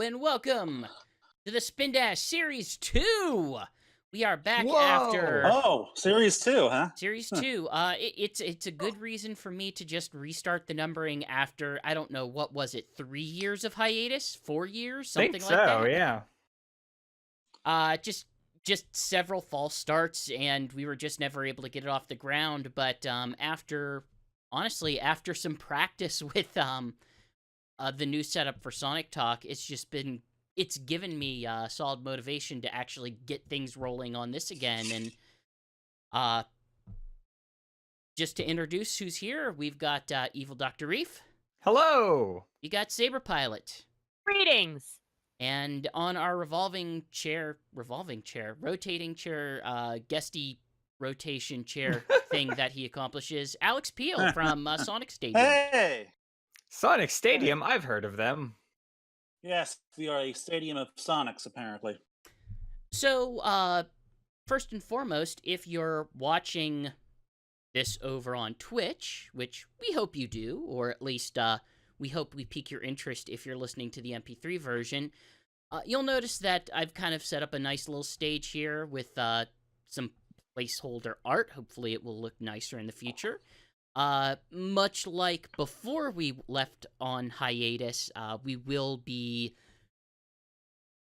and welcome to the Spindash Series 2. We are back Whoa. after Oh, Series 2, huh? Series 2. It's a good reason for me to just restart the numbering after, I don't know, what was it, 3 years of hiatus? 4 years? Something Think like that? so, yeah. Just several false starts, and we were just never able to get it off the ground. But after some practice with the new setup for Sonic Talk, it's given me solid motivation to actually get things rolling on this again. And just to introduce who's here, we've got Evil Dr. Reef. Hello. You got Saber Pilot. Greetings. And on our rotating chair, guesty rotation chair thing that he accomplishes, Alex Peel from Sonic Stadium. Hey! Sonic Stadium, I've heard of them. Yes, we are a stadium of Sonics, apparently. So, first and foremost, if you're watching this over on Twitch, which we hope you do, or at least we hope we pique your interest if you're listening to the MP3 version, you'll notice that I've kind of set up a nice little stage here with some placeholder art. Hopefully it will look nicer in the future. Much like before we left on hiatus, we will be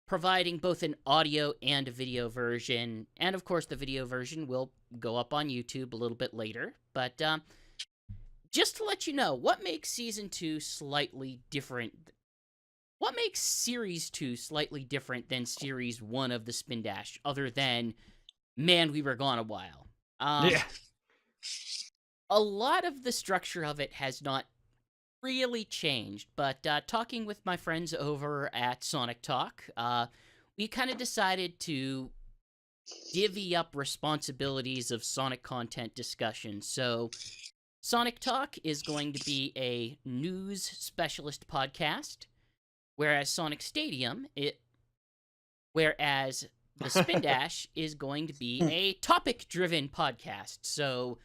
providing both an audio and a video version, and of course the video version will go up on YouTube a little bit later. But just to let you know, what makes Season 2 slightly different... What makes Series 2 slightly different than Series 1 of the Spindash, other than, man, we were gone a while? Yeah. A lot of the structure of it has not really changed, but talking with my friends over at Sonic Talk, we kind of decided to divvy up responsibilities of Sonic content discussion. So Sonic Talk is going to be a news specialist podcast, whereas Sonic Stadium, whereas the Spindash is going to be a topic-driven podcast. So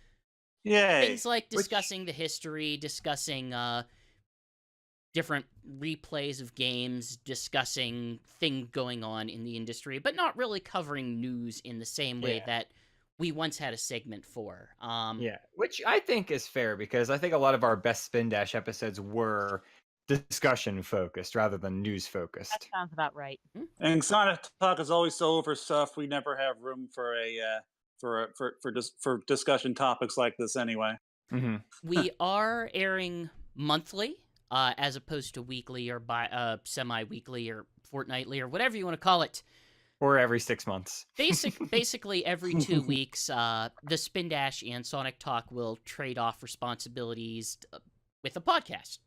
Yay! things like discussing the history, discussing different replays of games, discussing things going on in the industry, but not really covering news in the same way that we once had a segment for. Yeah, which I think is fair, because I think a lot of our best Spindash episodes were discussion-focused rather than news-focused. That sounds about right. And Sonic Talk is always so over stuff, we never have room for for discussion topics like this anyway. Mm-hmm. We are airing monthly, as opposed to weekly or semi-weekly or fortnightly or whatever you want to call it. Or every 6 months. Basically every 2 weeks, the Spindash and Sonic Talk will trade off responsibilities with a podcast.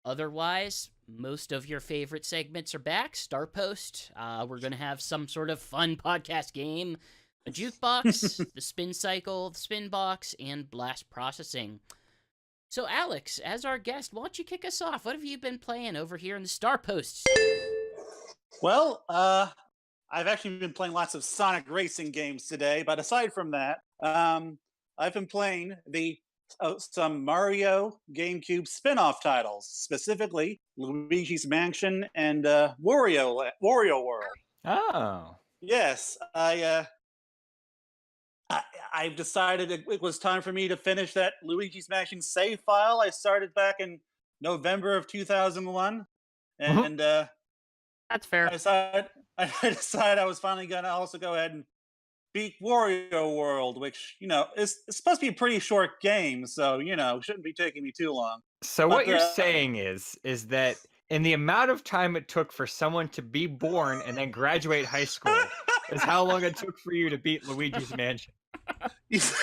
Otherwise, most of your favorite segments are back. Starpost, we're going to have some sort of fun podcast game, a jukebox, the spin cycle, the spin box, and blast processing. So Alex, as our guest, why don't you kick us off? What have you been playing over here in the Starposts? Well, I've actually been playing lots of Sonic racing games today, but aside from that, I've been playing some Mario GameCube spin-off titles, specifically Luigi's Mansion and Wario World. Oh. Yes, I've decided it was time for me to finish that Luigi's Mansion save file I started back in November of 2001, and That's fair. I decided I was finally gonna also go ahead and beat Wario World, which, is supposed to be a pretty short game, so, shouldn't be taking me too long. So what you're saying is that in the amount of time it took for someone to be born and then graduate high school is how long it took for you to beat Luigi's Mansion. Yes.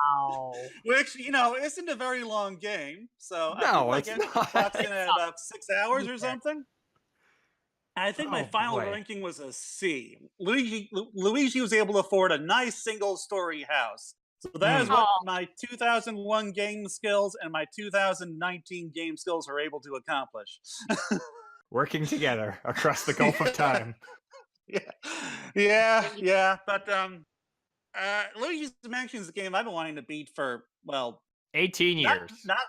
Wow. Which, isn't a very long game, so No, I it's think not. I clocked in at about 6 hours or something. I think my Oh, final boy. ranking was a C. Luigi was able to afford a nice single-story house. So that is what my 2001 game skills and my 2019 game skills are able to accomplish. Working together across the Gulf of Time. Yeah. But Luigi's Mansion is a game I've been wanting to beat for, 18 years. Not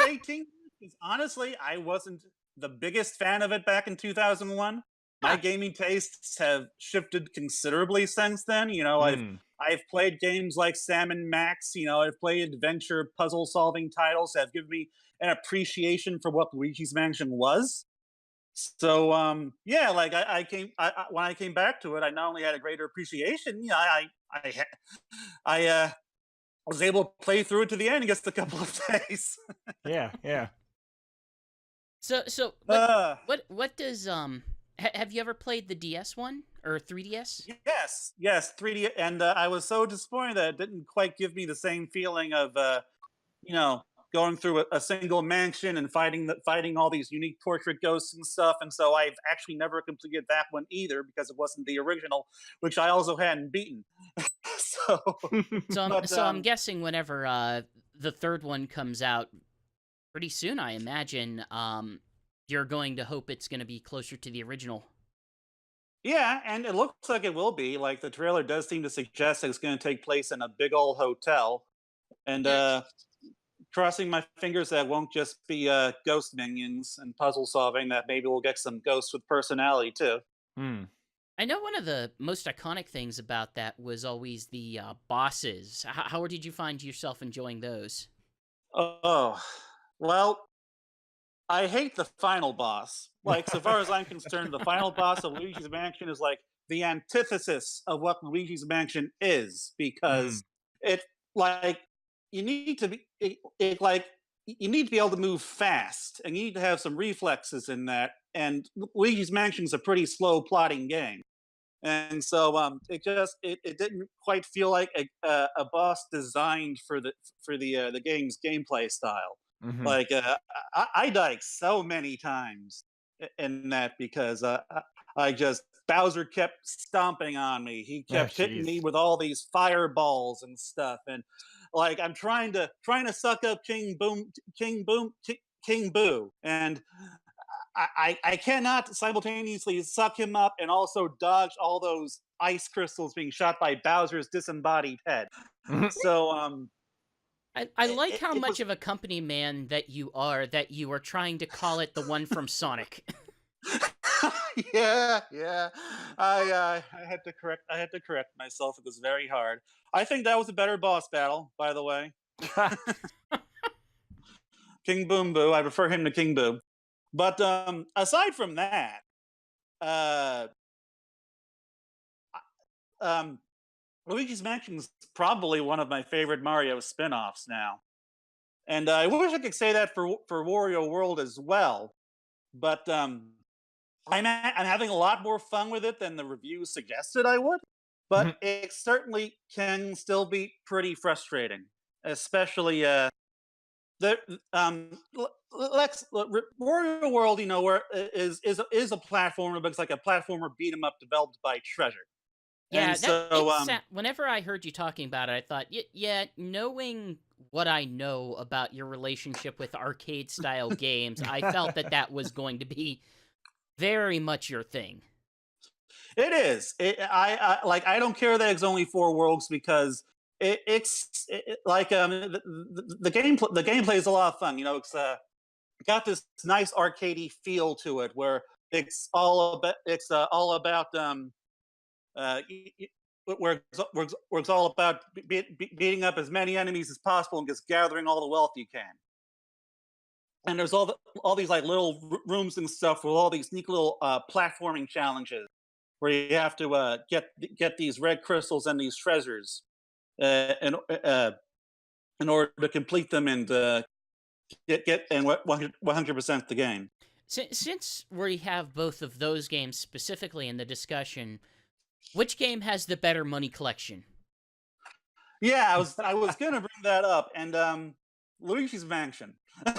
18. Because honestly, I wasn't the biggest fan of it back in 2001. My Huh. gaming tastes have shifted considerably since then. Mm. I've played games like Sam and Max. I've played adventure puzzle solving titles that have given me an appreciation for what Luigi's Mansion was. So yeah, like when I came back to it, I not only had a greater appreciation, I was able to play through it to the end in just a couple of days. Yeah, yeah. So Uh, what does have you ever played the DS one or 3DS? yes, 3D, and I was so disappointed that it didn't quite give me the same feeling of you know going through a single mansion and fighting all these unique portrait ghosts and stuff. And so I've actually never completed that one either because it wasn't the original, which I also hadn't beaten. so, but So I'm guessing whenever the third one comes out pretty soon, I imagine you're going to hope it's going to be closer to the original. yeah, and it looks like it will be. Like the trailer does seem to suggest that it's going to take place in a big old hotel, and Yeah. crossing my fingers that it won't just be ghost minions and puzzle solving. That maybe we'll get some ghosts with personality too. Hmm. I know one of the most iconic things about that was always the bosses. How did you find yourself enjoying those? Oh, well, I hate the final boss. Like, so far as I'm concerned, the final boss of Luigi's Mansion is like the antithesis of what Luigi's Mansion is, because it like you need to be like you need to be able to move fast, and you need to have some reflexes in that. And Luigi's Mansion is a pretty slow plotting game, and so it didn't quite feel like a boss designed for the game's gameplay style. Mhm. Like I died so many times in that because I just Bowser kept stomping on me. He Oh, kept hitting me jeez. with all these fireballs and stuff, and like I'm trying to suck up King Boo, and I cannot simultaneously suck him up and also dodge all those ice crystals being shot by Bowser's disembodied head. Mhm. So I like how it much was of a company man that you are trying to call it the one from Sonic. yeah. I had to correct myself. It was very hard. I think that was a better boss battle, by the way. King Boom Boo. I prefer him to King Boo. But aside from that, uh, um, Luigi's Mansion is probably one of my favorite Mario spin-offs now. And I wish I could say that for Wario World as well. But I'm having a lot more fun with it than the reviews suggested I would. But Mhm. it certainly can still be pretty frustrating, especially the Wario World. Where is a platformer, but it's like a platformer beat 'em up developed by Treasure, Yeah, and so whenever I heard you talking about it, I thought, yeah, knowing what I know about your relationship with arcade style games, I felt that that was going to be very much your thing. it is. I don't care that it's only 4 worlds because like the gameplay is a lot of fun. It's got this nice arcadey feel to it where it's all about uh, y- y- where it's all about beating up as many enemies as possible and just gathering all the wealth you can. And there's all these like little rooms and stuff with all these neat little platforming challenges where you have to get these red crystals and these treasures uh, in, uh, in order to complete them and get and 100% the game. Since we have both of those games specifically in the discussion, which game has the better money collection? Yeah, I was gonna bring that up, and Luigi's Mansion. I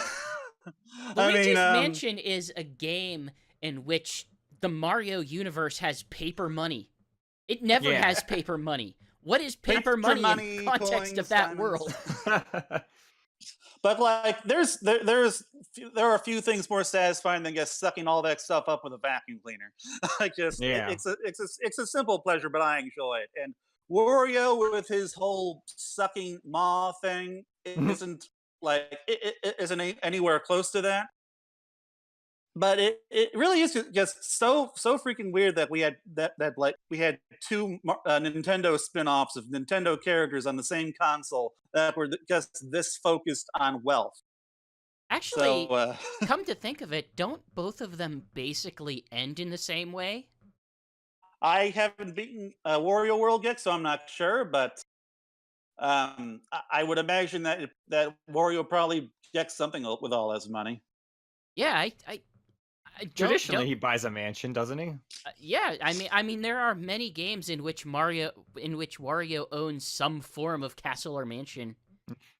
mean, Luigi's Mansion is a game in which the Mario universe has paper money. It never Yeah. has paper money. What is paper money in context coins, of that diamonds. world? But like, there are a few things more satisfying than just sucking all that stuff up with a vacuum cleaner. Yeah. It's a simple pleasure, but I enjoy it. And Wario with his whole sucking maw thing Mhm. isn't like it isn't anywhere close to that. but it really is just so freaking weird that we had like we had two Nintendo spin-offs of Nintendo characters on the same console that were just this focused on wealth. Actually, So come to think of it, don't both of them basically end in the same way? I haven't beaten Wario World yet, so I'm not sure, but I would imagine that Wario probably gets something with all his money. Yeah, I Traditionally, don't. he buys a mansion, doesn't he? Yeah, I mean, there are many games in which Wario owns some form of castle or mansion.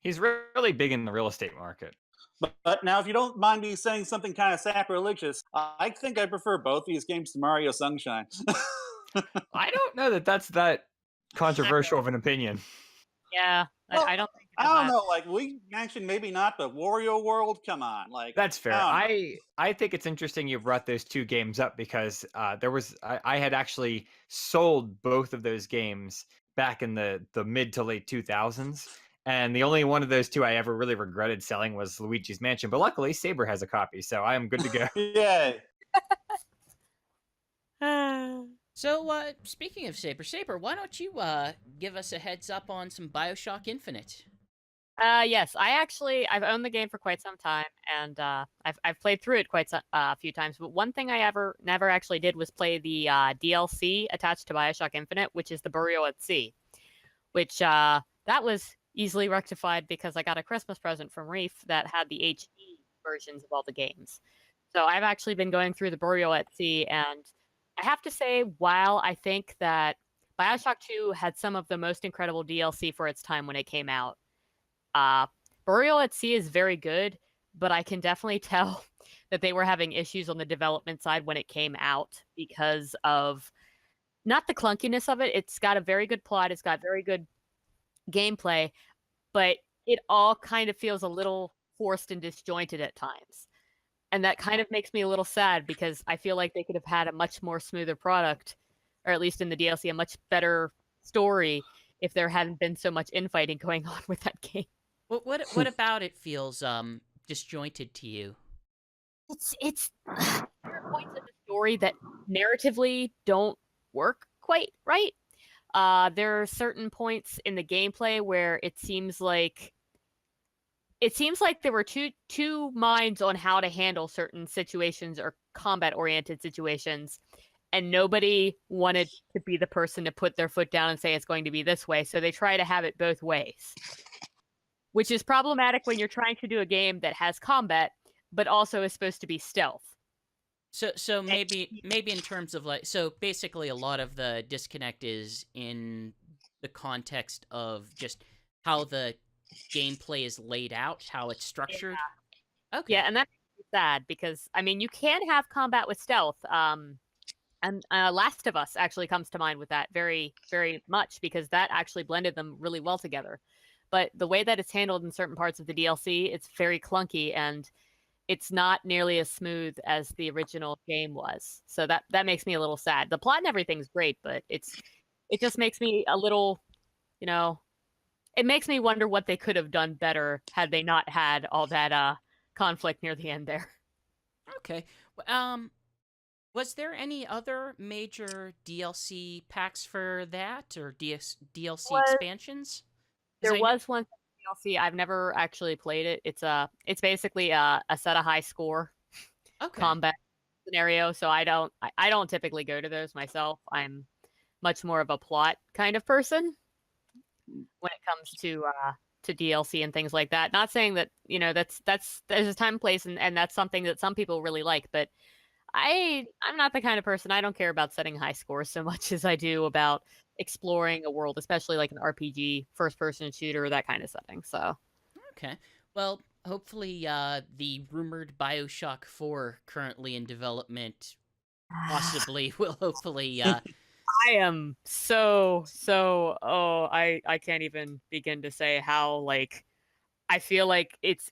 He's really big in the real estate market. But now, if you don't mind me saying something kind of sacrilegious, I think I prefer both these games to Mario Sunshine. I don't know that that's that controversial of an opinion. Yeah, Well, I don't think I it's don't that. know. Like we mentioned, maybe not, but Wario World, come on, like That's fair. I don't know. I think it's interesting you brought those two games up because I had actually sold both of those games back in the mid to late 2000s, and the only one of those two I ever really regretted selling was Luigi's Mansion. But luckily, Saber has a copy, so I am good to go. Yay! So, speaking of Saber, why don't you give us a heads up on some BioShock Infinite? Yes, I've owned the game for quite some time, and I've played through it quite a few times. But one thing I never actually did was play the DLC attached to BioShock Infinite, which is the Burial at Sea, which that was easily rectified because I got a Christmas present from Reef that had the HD versions of all the games. So I've actually been going through the Burial at Sea, and I have to say, while I think that BioShock 2 had some of the most incredible DLC for its time when it came out, Burial at Sea is very good, but I can definitely tell that they were having issues on the development side when it came out because of not the clunkiness of it. It's got a very good plot, it's got very good gameplay, but it all kind of feels a little forced and disjointed at times. And that kind of makes me a little sad because I feel like they could have had a much more smoother product, or at least in the DLC, a much better story if there hadn't been so much infighting going on with that game. What about it feels disjointed to you? It's there are points in the story that narratively don't work quite right. There are certain points in the gameplay where it seems like there were two minds on how to handle certain situations or combat oriented situations, and nobody wanted to be the person to put their foot down and say it's going to be this way, so they try to have it both ways, which is problematic when you're trying to do a game that has combat but also is supposed to be stealth. So maybe in terms of so basically a lot of the disconnect is in the context of just how the gameplay is laid out, how it's structured. Yeah. Okay. Yeah, and that's sad because I mean you can have combat with stealth. And Last of Us actually comes to mind with that very, very much because that actually blended them really well together. But the way that it's handled in certain parts of the DLC, it's very clunky and it's not nearly as smooth as the original game was. So that makes me a little sad. The plot and everything's great, but it just makes me a little, it makes me wonder what they could have done better had they not had all that conflict near the end there. Okay. Was there any other major DLC packs for that or DLC expansions? There was one DLC. I've never actually played it. It's basically a set a high score combat scenario. So I don't typically go to those myself. I'm much more of a plot kind of person when it comes to DLC and things like that. Not saying that there's a time and place and that's something that some people really like, but I'm not the kind of person. I don't care about setting high scores so much as I do about exploring a world, especially like an RPG, first-person shooter, that kind of setting. So, okay. Well, hopefully, the rumored BioShock 4 currently in development possibly will hopefully. I am so. Oh, I can't even begin to say how I feel like it's.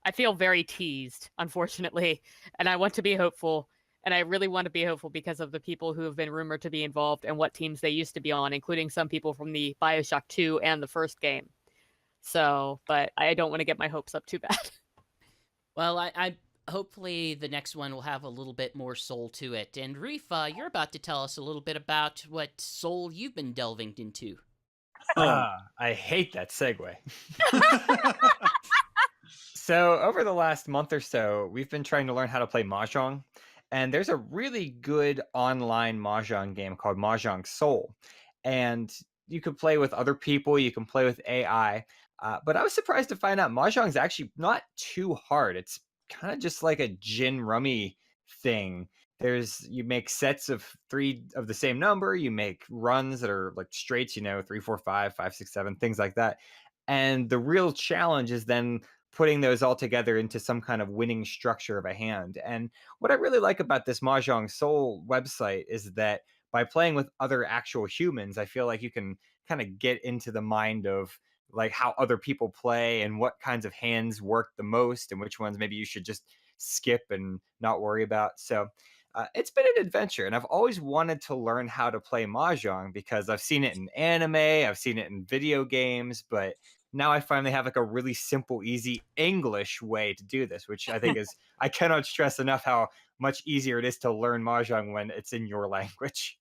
I feel very teased, unfortunately, and I want to be hopeful, and I really want to be hopeful because of the people who have been rumored to be involved and what teams they used to be on, including some people from the BioShock 2 and the first game. So, but I don't want to get my hopes up too bad. Well, I hopefully the next one will have a little bit more soul to it. And Reef, you're about to tell us a little bit about what soul you've been delving into. I hate that segue. So over the last month or so, we've been trying to learn how to play Mahjong. And there's a really good online Mahjong game called Mahjong Soul. And you can play with other people, you can play with AI. But I was surprised to find out Mahjong is actually not too hard. It's kind of just like a gin rummy thing. You make sets of 3 of the same number, you make runs that are like straights, 3, 4, 5, 5, 6, 7, things like that. And the real challenge is then putting those all together into some kind of winning structure of a hand. And what I really like about this Mahjong Soul website is that by playing with other actual humans, I feel like you can kind of get into the mind of like how other people play and what kinds of hands work the most and which ones maybe you should just skip and not worry about. So it's been an adventure, and I've always wanted to learn how to play Mahjong because I've seen it in anime, I've seen it in video games, but now I finally have like a really simple, easy English way to do this, which I think I cannot stress enough how much easier it is to learn Mahjong when it's in your language.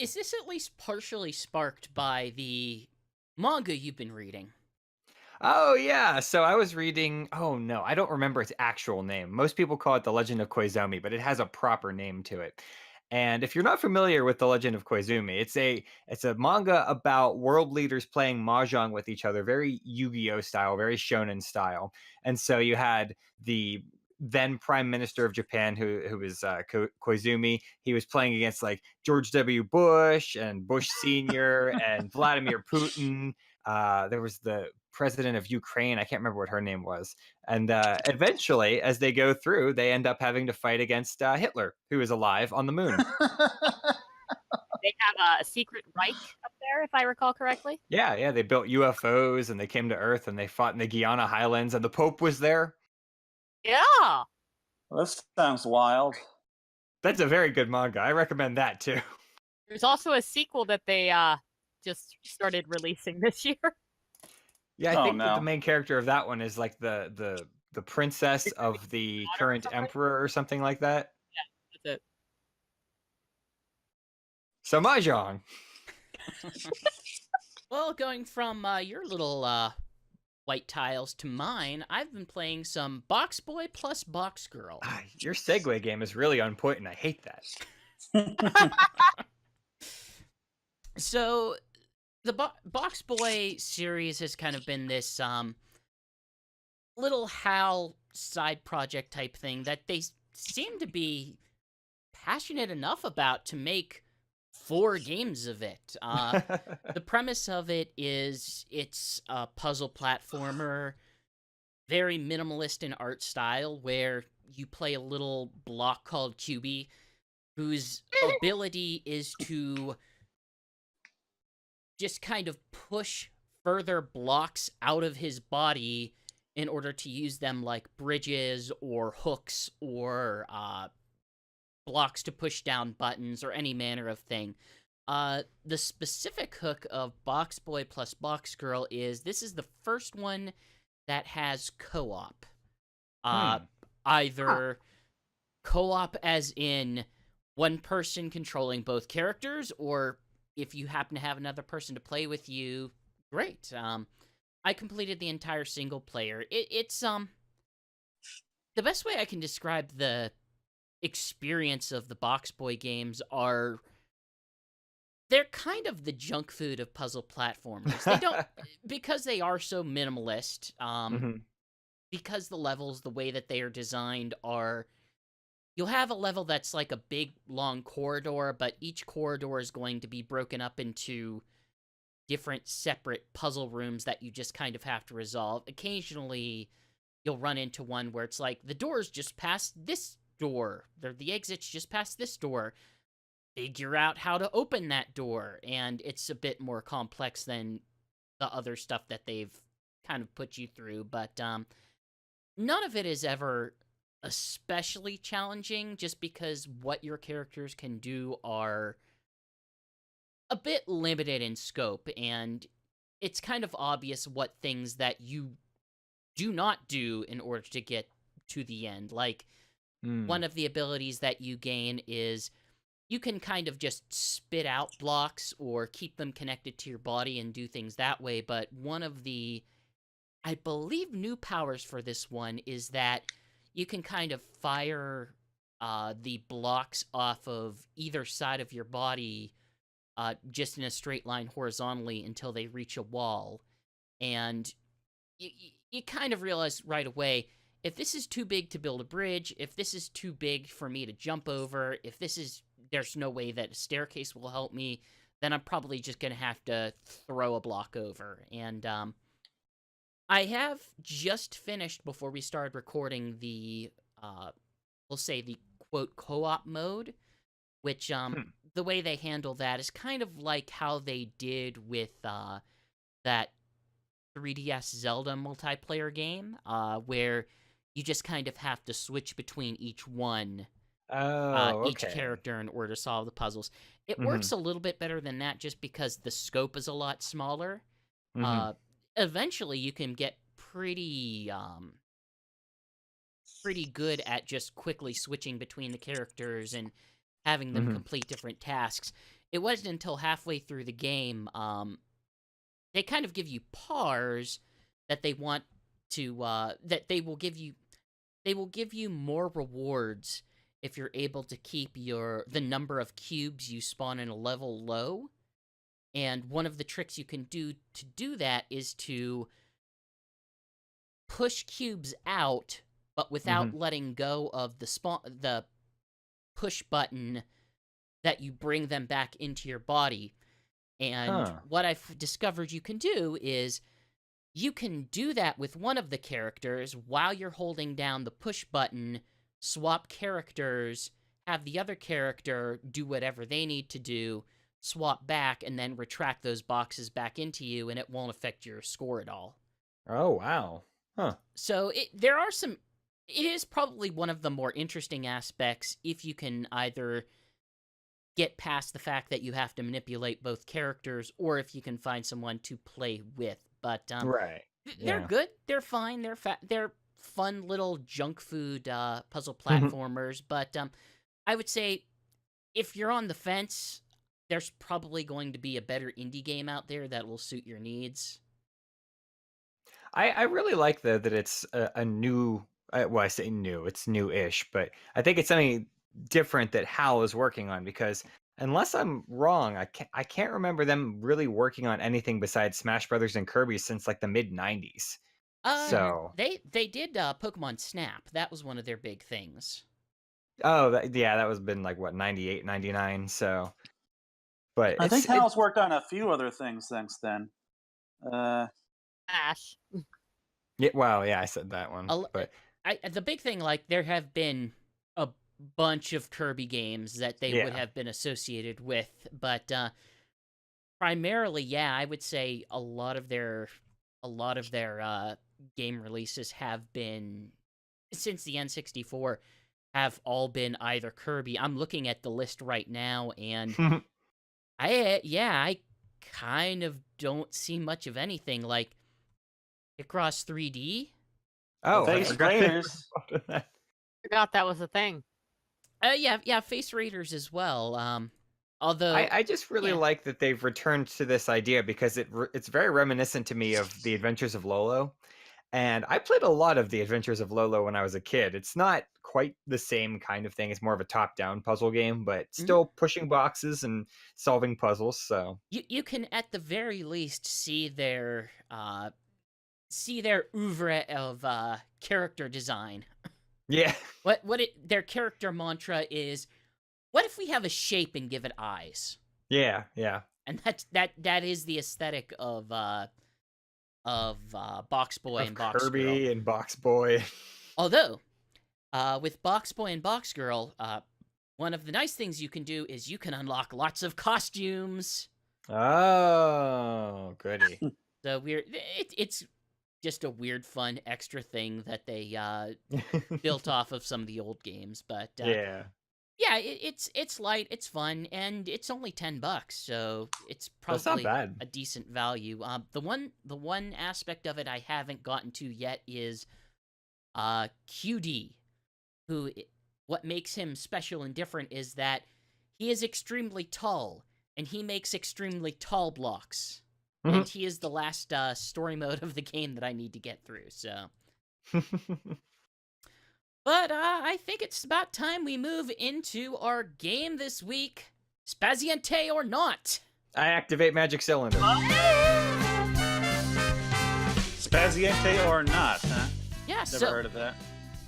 Is this at least partially sparked by the manga you've been reading? Oh, yeah. So I was reading, oh no, I don't remember its actual name. Most people call it The Legend of Koizumi, but it has a proper name to it. And if you're not familiar with The Legend of Koizumi, it's a manga about world leaders playing mahjong with each other, very Yu-Gi-Oh style, very shonen style. And so you had the then Prime Minister of Japan, who was Koizumi. He was playing against like George W. Bush and Bush Senior and Vladimir Putin. There was the president of Ukraine. I can't remember what her name was. And eventually, as they go through, they end up having to fight against Hitler, who is alive on the moon. They have a secret Reich up there, if I recall correctly. Yeah. They built UFOs and they came to Earth and they fought in the Guyana Highlands and the Pope was there. Yeah. This sounds wild. That's a very good manga. I recommend that too. There's also a sequel that they just started releasing this year. Yeah, I think that the main character of that one is like the princess of the current emperor or something like that. Yeah, that's it. So Mahjong. Well, going from your little white tiles to mine, I've been playing some Box Boy plus Box Girl. Your segue game is really on point, and I hate that. So, the Box Boy series has kind of been this little HAL side project type thing that they seem to be passionate enough about to make 4 games of it. The premise of it is it's a puzzle platformer, very minimalist in art style, where you play a little block called QB, whose ability is to just kind of push further blocks out of his body in order to use them like bridges or hooks or blocks to push down buttons or any manner of thing. The specific hook of Box Boy plus Box Girl is this is the first one that has co-op. Either co-op as in one person controlling both characters, or if you happen to have another person to play with you, great. I completed the entire single player. It's the best way I can describe the experience of the Box Boy games are they're kind of the junk food of puzzle platformers. They don't because they are so minimalist. Because the levels, the way that they are designed are, you'll have a level that's like a big long corridor, but each corridor is going to be broken up into different separate puzzle rooms that you just kind of have to resolve. Occasionally, you'll run into one where it's like the door's just past this door. The exit's just past this door. Figure out how to open that door, and it's a bit more complex than the other stuff that they've kind of put you through, but none of it is ever especially challenging, just because what your characters can do are a bit limited in scope, and it's kind of obvious what things that you do not do in order to get to the end. Like, Mm. one of the abilities that you gain is you can kind of just spit out blocks or keep them connected to your body and do things that way, but one of the, I believe, new powers for this one is that you can kind of fire the blocks off of either side of your body just in a straight line horizontally until they reach a wall. And you kind of realize right away, if this is too big to build a bridge, if this is too big for me to jump over, if there's no way that a staircase will help me, then I'm probably just going to have to throw a block over. And I have just finished, before we started recording, the, we'll say the quote co-op mode, which the way they handle that is kind of like how they did with that 3DS Zelda multiplayer game, where you just kind of have to switch between each one, each character, in order to solve the puzzles. It works a little bit better than that just because the scope is a lot smaller. Eventually, you can get pretty good at just quickly switching between the characters and having them complete different tasks. It wasn't until halfway through the game, they kind of give you pars that they want to, that they will give you more rewards if you're able to keep the number of cubes you spawn in a level low. And one of the tricks you can do to do that is to push cubes out, but without letting go of the push button that you bring them back into your body. And what I've discovered you can do is you can do that with one of the characters while you're holding down the push button, swap characters, have the other character do whatever they need to do, swap back, and then retract those boxes back into you, and it won't affect your score at all. Oh, wow. Huh. So it is probably one of the more interesting aspects if you can either get past the fact that you have to manipulate both characters, or if you can find someone to play with. But Right. they're good. They're fine. They're fun little junk food puzzle platformers. But I would say if you're on the fence, there's probably going to be a better indie game out there that will suit your needs. I really like, though, that it's a new, well, I say new, it's new-ish, but I think it's something different that HAL is working on, because unless I'm wrong, I can't remember them really working on anything besides Smash Brothers and Kirby since like the mid-90s. So they did Pokemon Snap. That was one of their big things. Oh, that was been like what, 98, 99. So, but I think HAL's worked on a few other things since then. Ash. Yeah, well, yeah, I said that one. But the big thing, like, there have been a bunch of Kirby games that they would have been associated with, but primarily, yeah, I would say a lot of their game releases have been, since the N64, have all been either Kirby. I'm looking at the list right now, and I kind of don't see much of anything. Like Picross 3D. Oh, Face Raiders. Forgot that was a thing. Yeah, Face Raiders as well. Although I just really like that they've returned to this idea, because it's very reminiscent to me of the Adventures of Lolo. And I played a lot of the Adventures of Lolo when I was a kid. It's not quite the same kind of thing. It's more of a top-down puzzle game, but still pushing boxes and solving puzzles. So you can, at the very least, see their oeuvre of character design. Yeah. Their character mantra is, what if we have a shape and give it eyes? Yeah. And that is the aesthetic of Box Boy and Box Kirby Girl. and Box Boy. Although, with Box Boy and Box Girl, one of the nice things you can do is you can unlock lots of costumes. Oh, goody. So it's just a weird, fun, extra thing that they built off of some of the old games. But yeah, it's light, it's fun, and it's only $10, so it's probably not bad. A decent value. The one aspect of it I haven't gotten to yet is QD, what makes him special and different is that he is extremely tall, and he makes extremely tall blocks. And he is the last story mode of the game that I need to get through, so... But I think it's about time we move into our game this week. Spaziente or not? I activate magic cylinder. Spaziente or not, huh? Yeah, Never heard of that.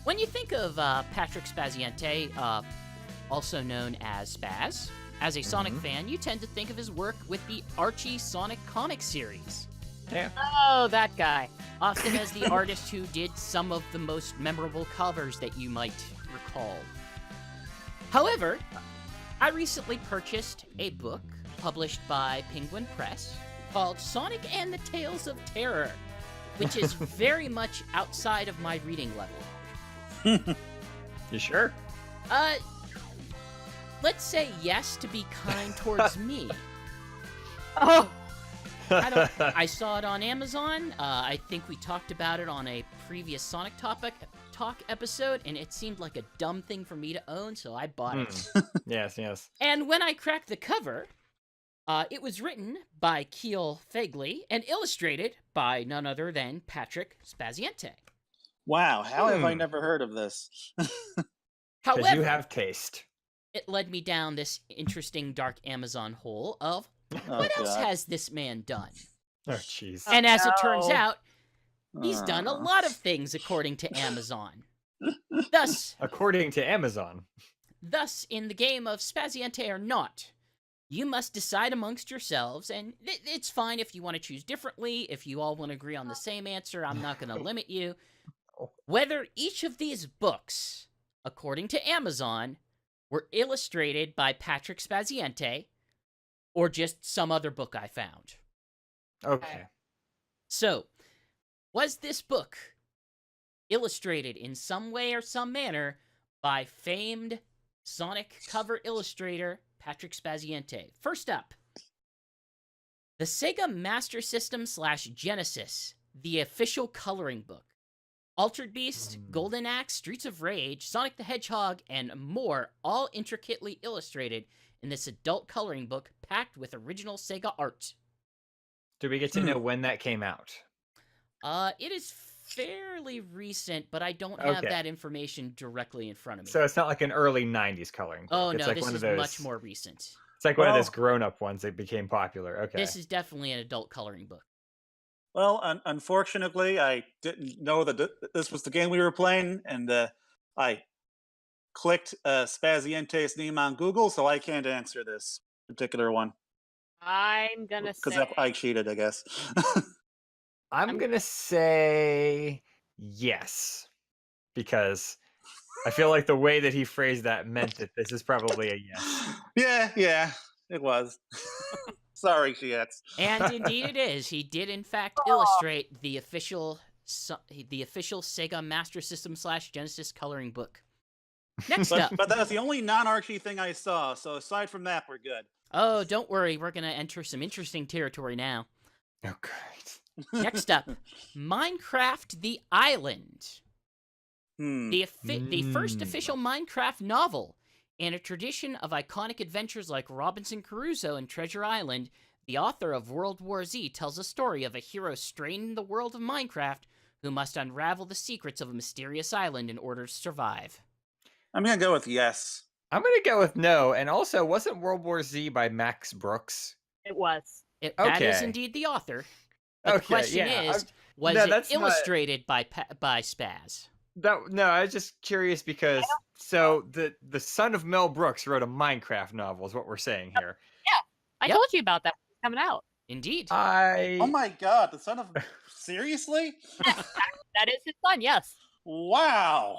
When you think of Patrick Spaziente, also known as Spaz, as a Sonic fan, you tend to think of his work with the Archie Sonic comic series. Yeah. Oh, that guy. Often as the artist who did some of the most memorable covers that you might recall. However, I recently purchased a book published by Penguin Press called Sonic and the Tales of Terror, which is very much outside of my reading level. You sure? Let's say yes to be kind towards me. Oh, I saw it on Amazon. I think we talked about it on a previous Sonic Talk episode, and it seemed like a dumb thing for me to own, so I bought it. Yes, yes. And when I cracked the cover, it was written by Keel Fegley and illustrated by none other than Patrick Spaziente. Wow, how have I never heard of this? Because However, you have taste. it led me down this interesting dark Amazon hole of Oh, what else God. has this man done? Oh, jeez. And as it turns no. out, he's done a lot of things according to Amazon. Thus, According to Amazon. in the game of Spaziente or not, you must decide amongst yourselves, and it's fine if you want to choose differently. If you all want to agree on the same answer, I'm not going to limit you. Whether each of these books, according to Amazon, were illustrated by Patrick Spaziente, or just some other book I found. Okay. So, was this book illustrated in some way or some manner by famed Sonic cover illustrator Patrick Spaziente? First up, the Sega Master System / Genesis, the official coloring book. Altered Beast, Golden Axe, Streets of Rage, Sonic the Hedgehog, and more, all intricately illustrated in this adult coloring book packed with original Sega art. Do we get to know when that came out? It is fairly recent, but I don't have Okay. that information directly in front of me. So it's not like an early 90s coloring book. Oh, it's no, like this one is of those, much more recent. It's like one of Well- those grown-up ones that became popular. Okay. This is definitely an adult coloring book. Well, unfortunately, I didn't know that this was the game we were playing, and I clicked Spaziente's name on Google, so I can't answer this particular one. I'm gonna Because say. I cheated, I guess. I'm going to say yes. Because I feel like the way that he phrased that meant that this is probably a yes. Yeah, it was. Sorry, Shiats. And indeed it is. He did, in fact, illustrate the official Sega Master System / Genesis coloring book. Next up. But that was the only non-Archie thing I saw, so aside from that, we're good. Oh, don't worry. We're going to enter some interesting territory now. Oh, great. Next up, Minecraft the Island. The first official Minecraft novel. In a tradition of iconic adventures like Robinson Crusoe and Treasure Island, the author of World War Z tells a story of a hero straying in the world of Minecraft who must unravel the secrets of a mysterious island in order to survive. I'm going to go with yes. I'm going to go with no. And also, wasn't World War Z by Max Brooks? It was. That is Okay. indeed the author. But the Okay, question yeah, is, was no, it that's not- illustrated by Spaz? No, I was just curious because the son of Mel Brooks wrote a Minecraft novel is what we're saying here. I Yep. told you about that when it was coming out. Indeed. Oh my god, the son of... Seriously? That is his son, yes. Wow.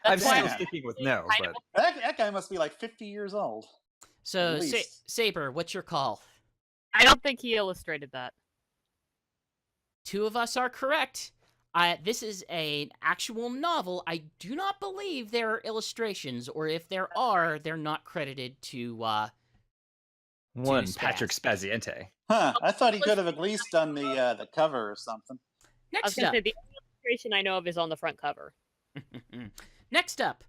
I'm That's why still I'm sticking with no, kind but of- That guy must be like 50 years old. So, at least. Saber, what's your call? I don't think he illustrated that. Two of us are correct. This is an actual novel. I do not believe there are illustrations, or if there are, they're not credited to, one Spaz. Patrick Spaziente. Huh, I thought he could have at least done the cover or something. I was Next gonna up. say the only illustration I know of is on the front cover. Next up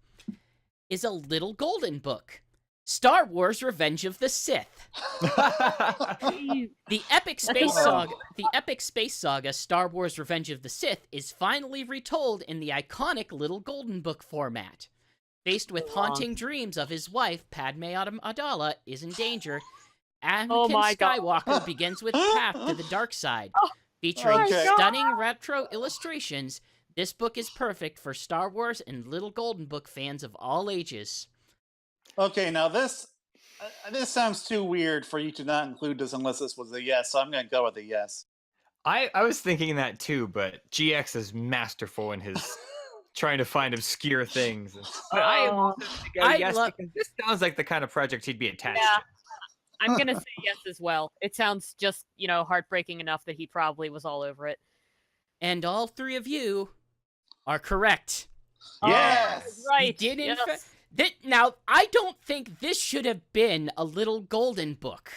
is a little golden book. Star Wars Revenge of the Sith. The epic space saga Star Wars Revenge of the Sith is finally retold in the iconic little golden book format. Faced with haunting dreams of his wife, Padme Amidala, is in danger, Anakin Skywalker begins with Path to the Dark Side. Featuring stunning retro illustrations, this book is perfect for Star Wars and Little Golden Book fans of all ages. Okay, now this sounds too weird for you to not include this unless this was a yes, so I'm going to go with a yes. I was thinking that too, but GX is masterful in his trying to find obscure things. But I am also going to go yes, because this sounds like the kind of project he'd be attached to. I'm going to say yes as well. It sounds just, heartbreaking enough that he probably was all over it. And all three of you are correct. Yes! Right. He did in fact. Now, I don't think this should have been a little golden book.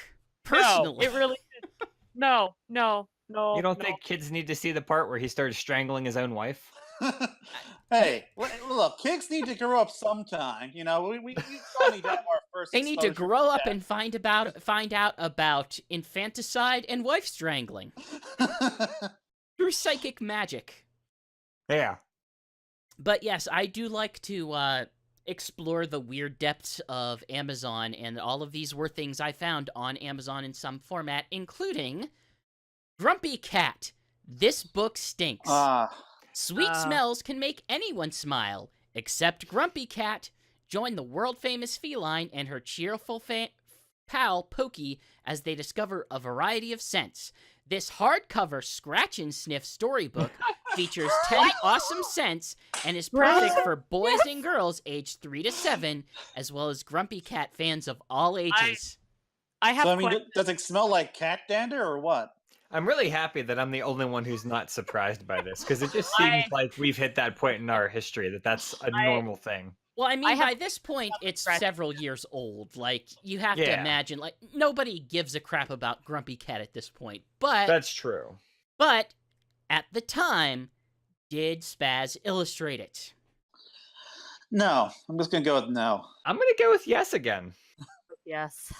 Personally. No, it really is. No. You don't think kids need to see the part where he started strangling his own wife? Hey, look, kids need to grow up sometime. We all need to have our first. They need to grow up and find out about infanticide and wife strangling through psychic magic. Yeah. But yes, I do like to explore the weird depths of Amazon, and all of these were things I found on Amazon in some format, including Grumpy Cat. This book stinks. Sweet smells can make anyone smile, except Grumpy Cat. Join the world-famous feline and her cheerful pal, Pokey, as they discover a variety of scents. This hardcover scratch-and-sniff storybook features 10 awesome scents and is perfect for boys and girls aged 3 to 7, as well as Grumpy Cat fans of all ages. I have does it smell like cat dander or what? I'm really happy that I'm the only one who's not surprised by this, because it just seems like we've hit that point in our history that's a normal thing. Well, I mean, by this point, it's several years old. Like, you have to imagine, like, nobody gives a crap about Grumpy Cat at this point. But that's true. But at the time, did Spaz illustrate it? No. I'm just going to go with no. I'm going to go with yes again. Yes.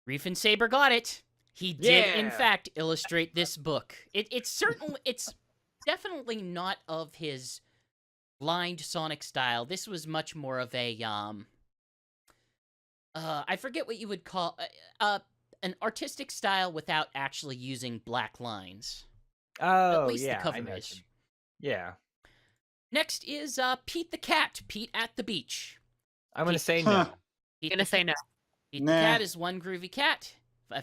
Reef and Saber got it. He did, in fact, illustrate this book. It's definitely not of his blind Sonic style. This was much more of a I forget what you would call an artistic style without actually using black lines. Oh, at least yeah, the cover is. Yeah. Next is Pete the Cat. Pete at the Beach. I'm gonna say no. Pete I'm gonna say no. Pete the Cat is one groovy cat,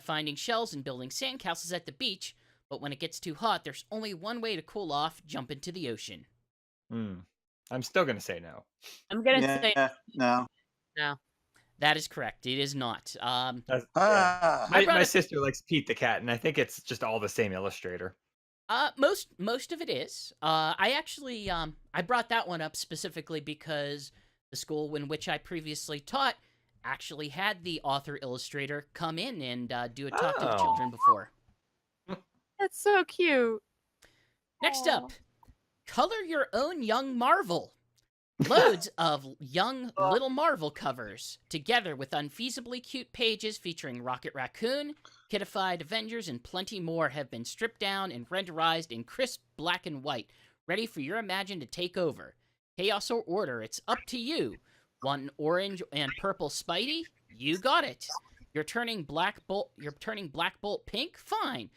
finding shells and building sandcastles at the beach. But when it gets too hot, there's only one way to cool off: jump into the ocean. I'm still going to say no. I'm going to say no. No. That is correct. It is not. My sister likes Pete the Cat, and I think it's just all the same illustrator. Most of it is. I actually I brought that one up specifically because the school in which I previously taught actually had the author illustrator come in and do a talk to the children before. That's so cute. Next up, color your own Young Marvel. Loads of young Little Marvel covers, together with unfeasibly cute pages featuring Rocket Raccoon, Kiddified Avengers, and plenty more, have been stripped down and renderized in crisp black and white, ready for your imagination to take over. Chaos or order, it's up to you. Want orange and purple Spidey? You got it. You're turning Black Bolt pink? Fine.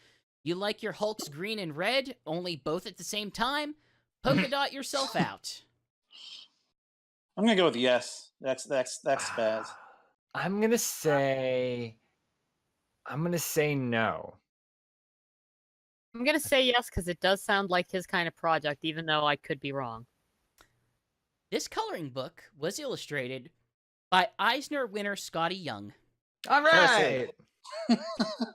You like your Hulks green and red, only both at the same time? Polka dot yourself out. I'm gonna go with yes. That's Spaz. I'm gonna say no. I'm gonna say yes because it does sound like his kind of project, even though I could be wrong. This coloring book was illustrated by Eisner winner Scotty Young. All right.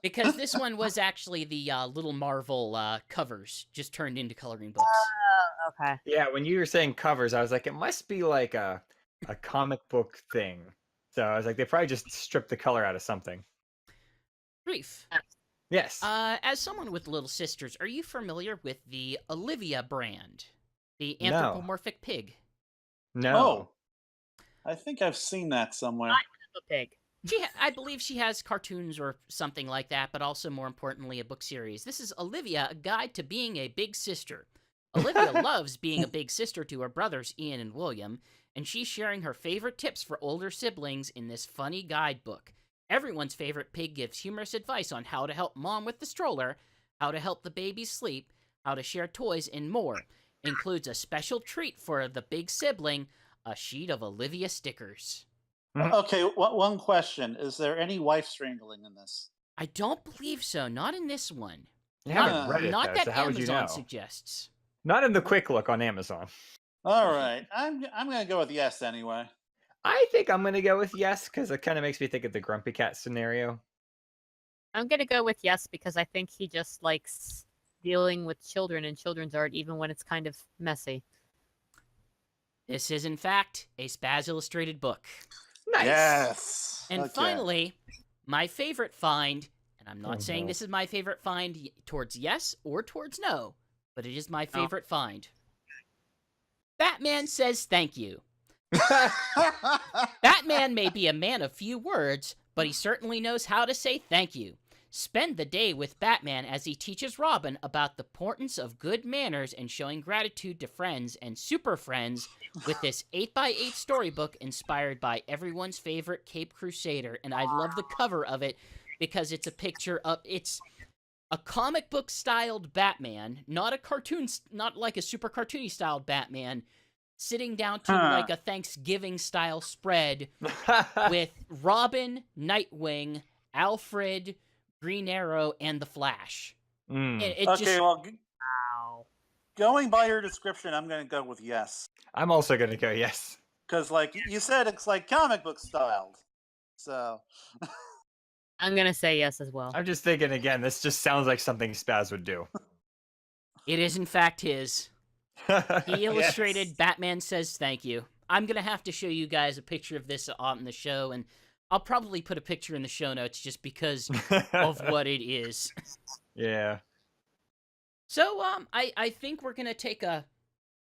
Because this one was actually the Little Marvel covers, just turned into coloring books. Okay. Yeah, when you were saying covers, I was like, it must be like a comic book thing. So I was like, they probably just stripped the color out of something. Reef. Yes. As someone with little sisters, are you familiar with the Olivia brand? The No. anthropomorphic pig. No. Oh, I think I've seen that somewhere. The pig. I believe she has cartoons or something like that, but also, more importantly, a book series. This is Olivia, a guide to being a big sister. Olivia loves being a big sister to her brothers, Ian and William, and she's sharing her favorite tips for older siblings in this funny guidebook. Everyone's favorite pig gives humorous advice on how to help mom with the stroller, how to help the baby sleep, how to share toys, and more. Includes a special treat for the big sibling, a sheet of Olivia stickers. Okay, one question. Is there any wife strangling in this? I don't believe so. Not in this one. You haven't read it, Not though, that so how would you Amazon know? suggests. Not in the quick look on Amazon. All right, I'm gonna go with yes anyway. I think I'm going to go with yes, because it kind of makes me think of the Grumpy Cat scenario. I'm gonna go with yes because I think he just likes dealing with children and children's art, even when it's kind of messy. This is, in fact, a Spaz illustrated book. Nice. Yes. And Okay. finally, my favorite find, and I'm not Oh, saying no. this is my favorite find towards yes or towards no, but it is my favorite find. Batman says thank you. Batman may be a man of few words, but he certainly knows how to say thank you. Spend the day with Batman as he teaches Robin about the importance of good manners and showing gratitude to friends and super friends with this 8x8 storybook inspired by everyone's favorite Cape Crusader. And I love the cover of it because it's a picture of, it's a comic book styled Batman, not a cartoon, not like a super cartoony styled Batman, sitting down to like a Thanksgiving style spread with Robin, Nightwing, Alfred, Green Arrow, and the Flash. It Okay, just, well, Wow. going by your description, I'm gonna go with yes. I'm also going to go yes. Because, like you said, it's like comic book styled. So, I'm gonna say yes as well. I'm just thinking again, this just sounds like something Spaz would do. it is in fact his. He illustrated Yes. Batman Says Thank You. I'm going to have to show you guys a picture of this on the show, and I'll probably put a picture in the show notes just because of what it is. Yeah. So, I think we're going to take a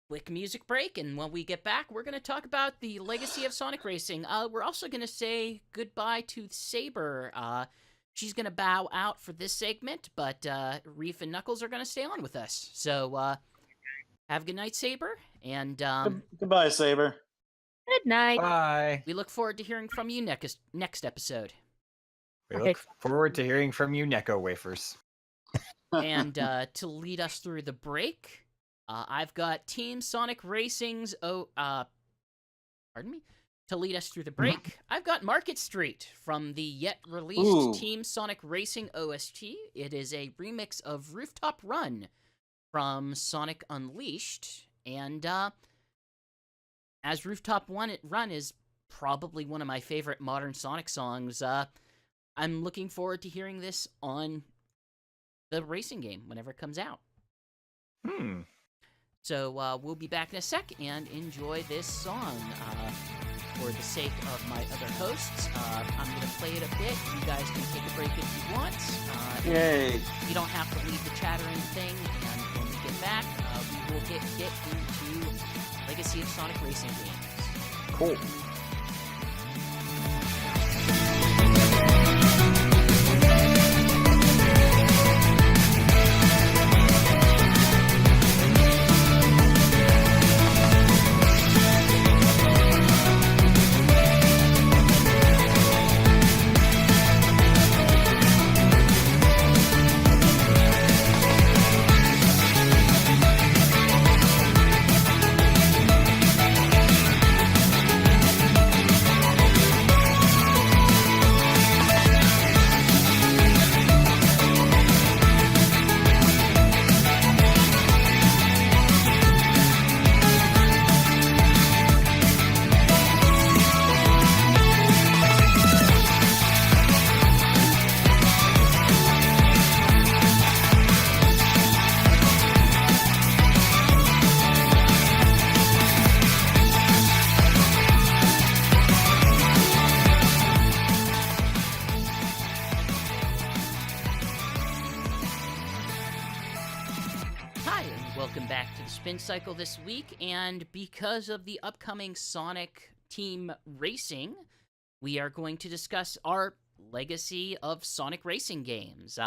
quick music break, and when we get back, we're going to talk about the legacy of Sonic Racing. We're also going to say goodbye to Saber. She's going to bow out for this segment, but Reef and Knuckles are going to stay on with us. So, have a good night, Saber, and goodbye, Saber. Good night. Bye. we look forward to hearing from you next episode. We Okay. look forward to hearing from you, Necco Wafers. And to lead us through the break, I've got Team Sonic Racing's pardon me. To lead us through the break, I've got Market Street from the yet released Ooh. Team Sonic Racing OST. It is a remix of Rooftop Run from Sonic Unleashed, and as Rooftop Run is probably one of my favorite modern Sonic songs, I'm looking forward to hearing this on the racing game whenever it comes out. So we'll be back in a sec and enjoy this song. For the sake of my other hosts, I'm going to play it a bit. You guys can take a break if you want. Yay. You don't have to leave the chat or anything. And when we get back, we will get into Legacy of Sonic Racing games. Cool. Welcome back to the Spin Cycle this week, and because of the upcoming Sonic Team Racing, we are going to discuss our legacy of Sonic racing games.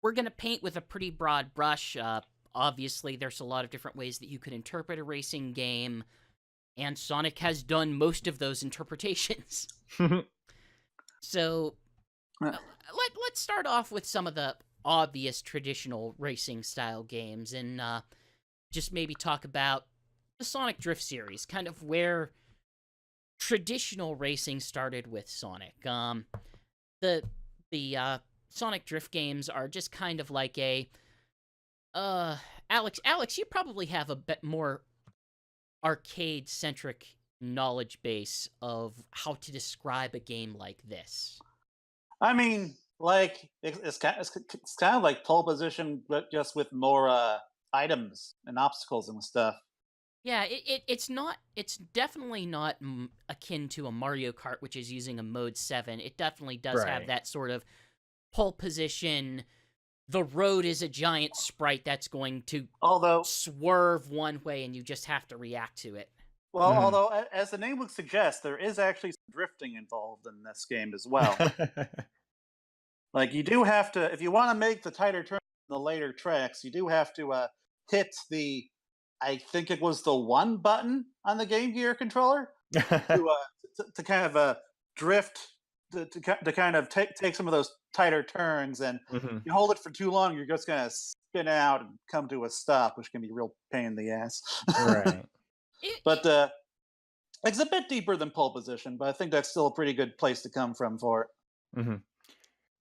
We're going to paint with a pretty broad brush. Obviously, there's a lot of different ways that you could interpret a racing game, and Sonic has done most of those interpretations. So, let's start off with some of the obvious traditional racing style games, and just maybe talk about the Sonic Drift series, kind of where traditional racing started with Sonic. The Sonic Drift games are just kind of like a Alex, you probably have a bit more arcade-centric knowledge base of how to describe a game like this. I mean, like it's kind of like pole position, but just with more items and obstacles and stuff. Yeah, it's not. It's definitely not akin to a Mario Kart, which is using a mode 7. It definitely does have that sort of pole position. The road is a giant sprite that's going to swerve one way, and you just have to react to it. Well, although as the name would suggest, there is actually some drifting involved in this game as well. Like you do have to, if you want to make the tighter turns in the later tracks, you do have to hit the, I think it was the 1 button on the Game Gear controller to kind of drift, to kind of take some of those tighter turns, and you hold it for too long, you're just going to spin out and come to a stop, which can be a real pain in the ass. Right. But it's a bit deeper than pole position, but I think that's still a pretty good place to come from for it.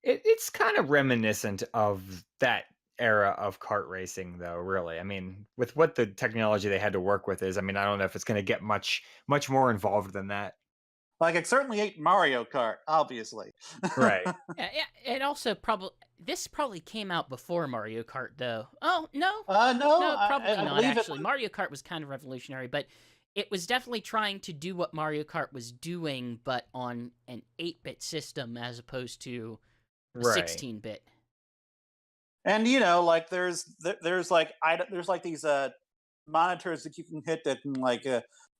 It's kind of reminiscent of that era of kart racing, though, really. I mean, with what the technology they had to work with is, I mean, I don't know if it's going to get much more involved than that. Like, it certainly ain't Mario Kart, obviously. Right. Yeah, it also this probably came out before Mario Kart, though. Oh, no. No, probably I not, believe actually. Mario Kart was kind of revolutionary, but it was definitely trying to do what Mario Kart was doing, but on an 8-bit system as opposed to 16-bit. And like there's like these monitors that you can hit that can like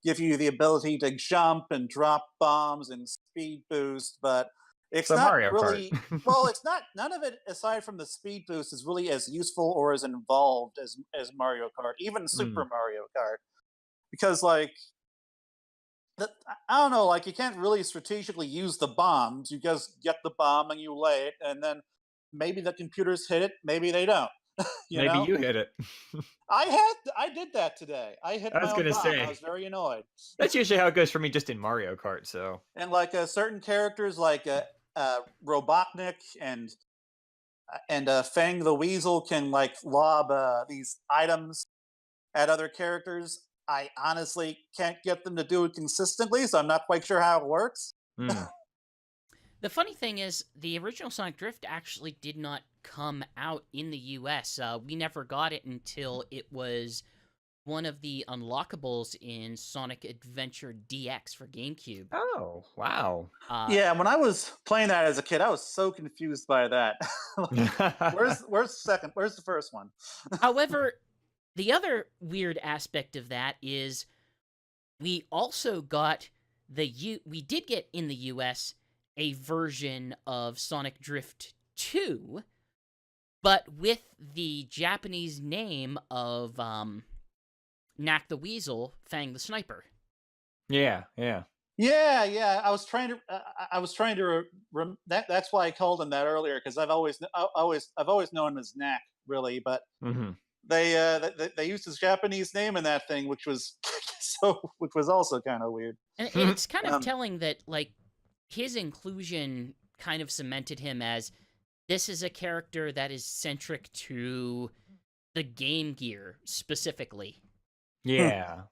give you the ability to jump and drop bombs and speed boost, but it's not Mario really Kart. well, it's not, none of it aside from the speed boost is really as useful or as involved as Mario Kart, even Super Mario Kart, because like I don't know, like you can't really strategically use the bombs. You just get the bomb and you lay it, and then maybe the computers hit it, maybe they don't. Maybe you hit it. I did that today. I hit my own bomb. I was very annoyed. That's usually how it goes for me just in Mario Kart, so. And like certain characters like Robotnik and Fang the Weasel can like lob these items at other characters. I honestly can't get them to do it consistently, so I'm not quite sure how it works. The funny thing is, the original Sonic Drift actually did not come out in the US. We never got it until it was one of the unlockables in Sonic Adventure DX for GameCube. Oh, wow. Yeah, when I was playing that as a kid, I was so confused by that. Where's the second? Where's the first one? However, the other weird aspect of that is we also got we did get in the US a version of Sonic Drift 2, but with the Japanese name of Knack the Weasel, Fang the Sniper. Yeah. I was trying to. That's why I called him that earlier, because I've always known him as Knack, really, but they used his Japanese name in that thing, which was also kind of weird. And it's kind of telling that like his inclusion kind of cemented him as this is a character that is centric to the Game Gear specifically. Yeah.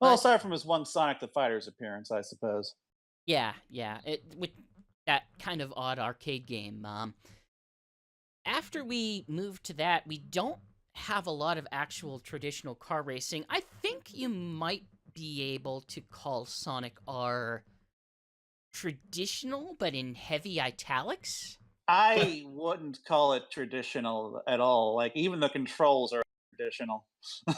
Well, aside from his one Sonic the Fighters appearance, I suppose. Yeah. With that kind of odd arcade game. After we moved to that, we don't have a lot of actual traditional car racing. I think you might be able to call Sonic R traditional, but in heavy italics. I wouldn't call it traditional at all. Like even the controls are traditional.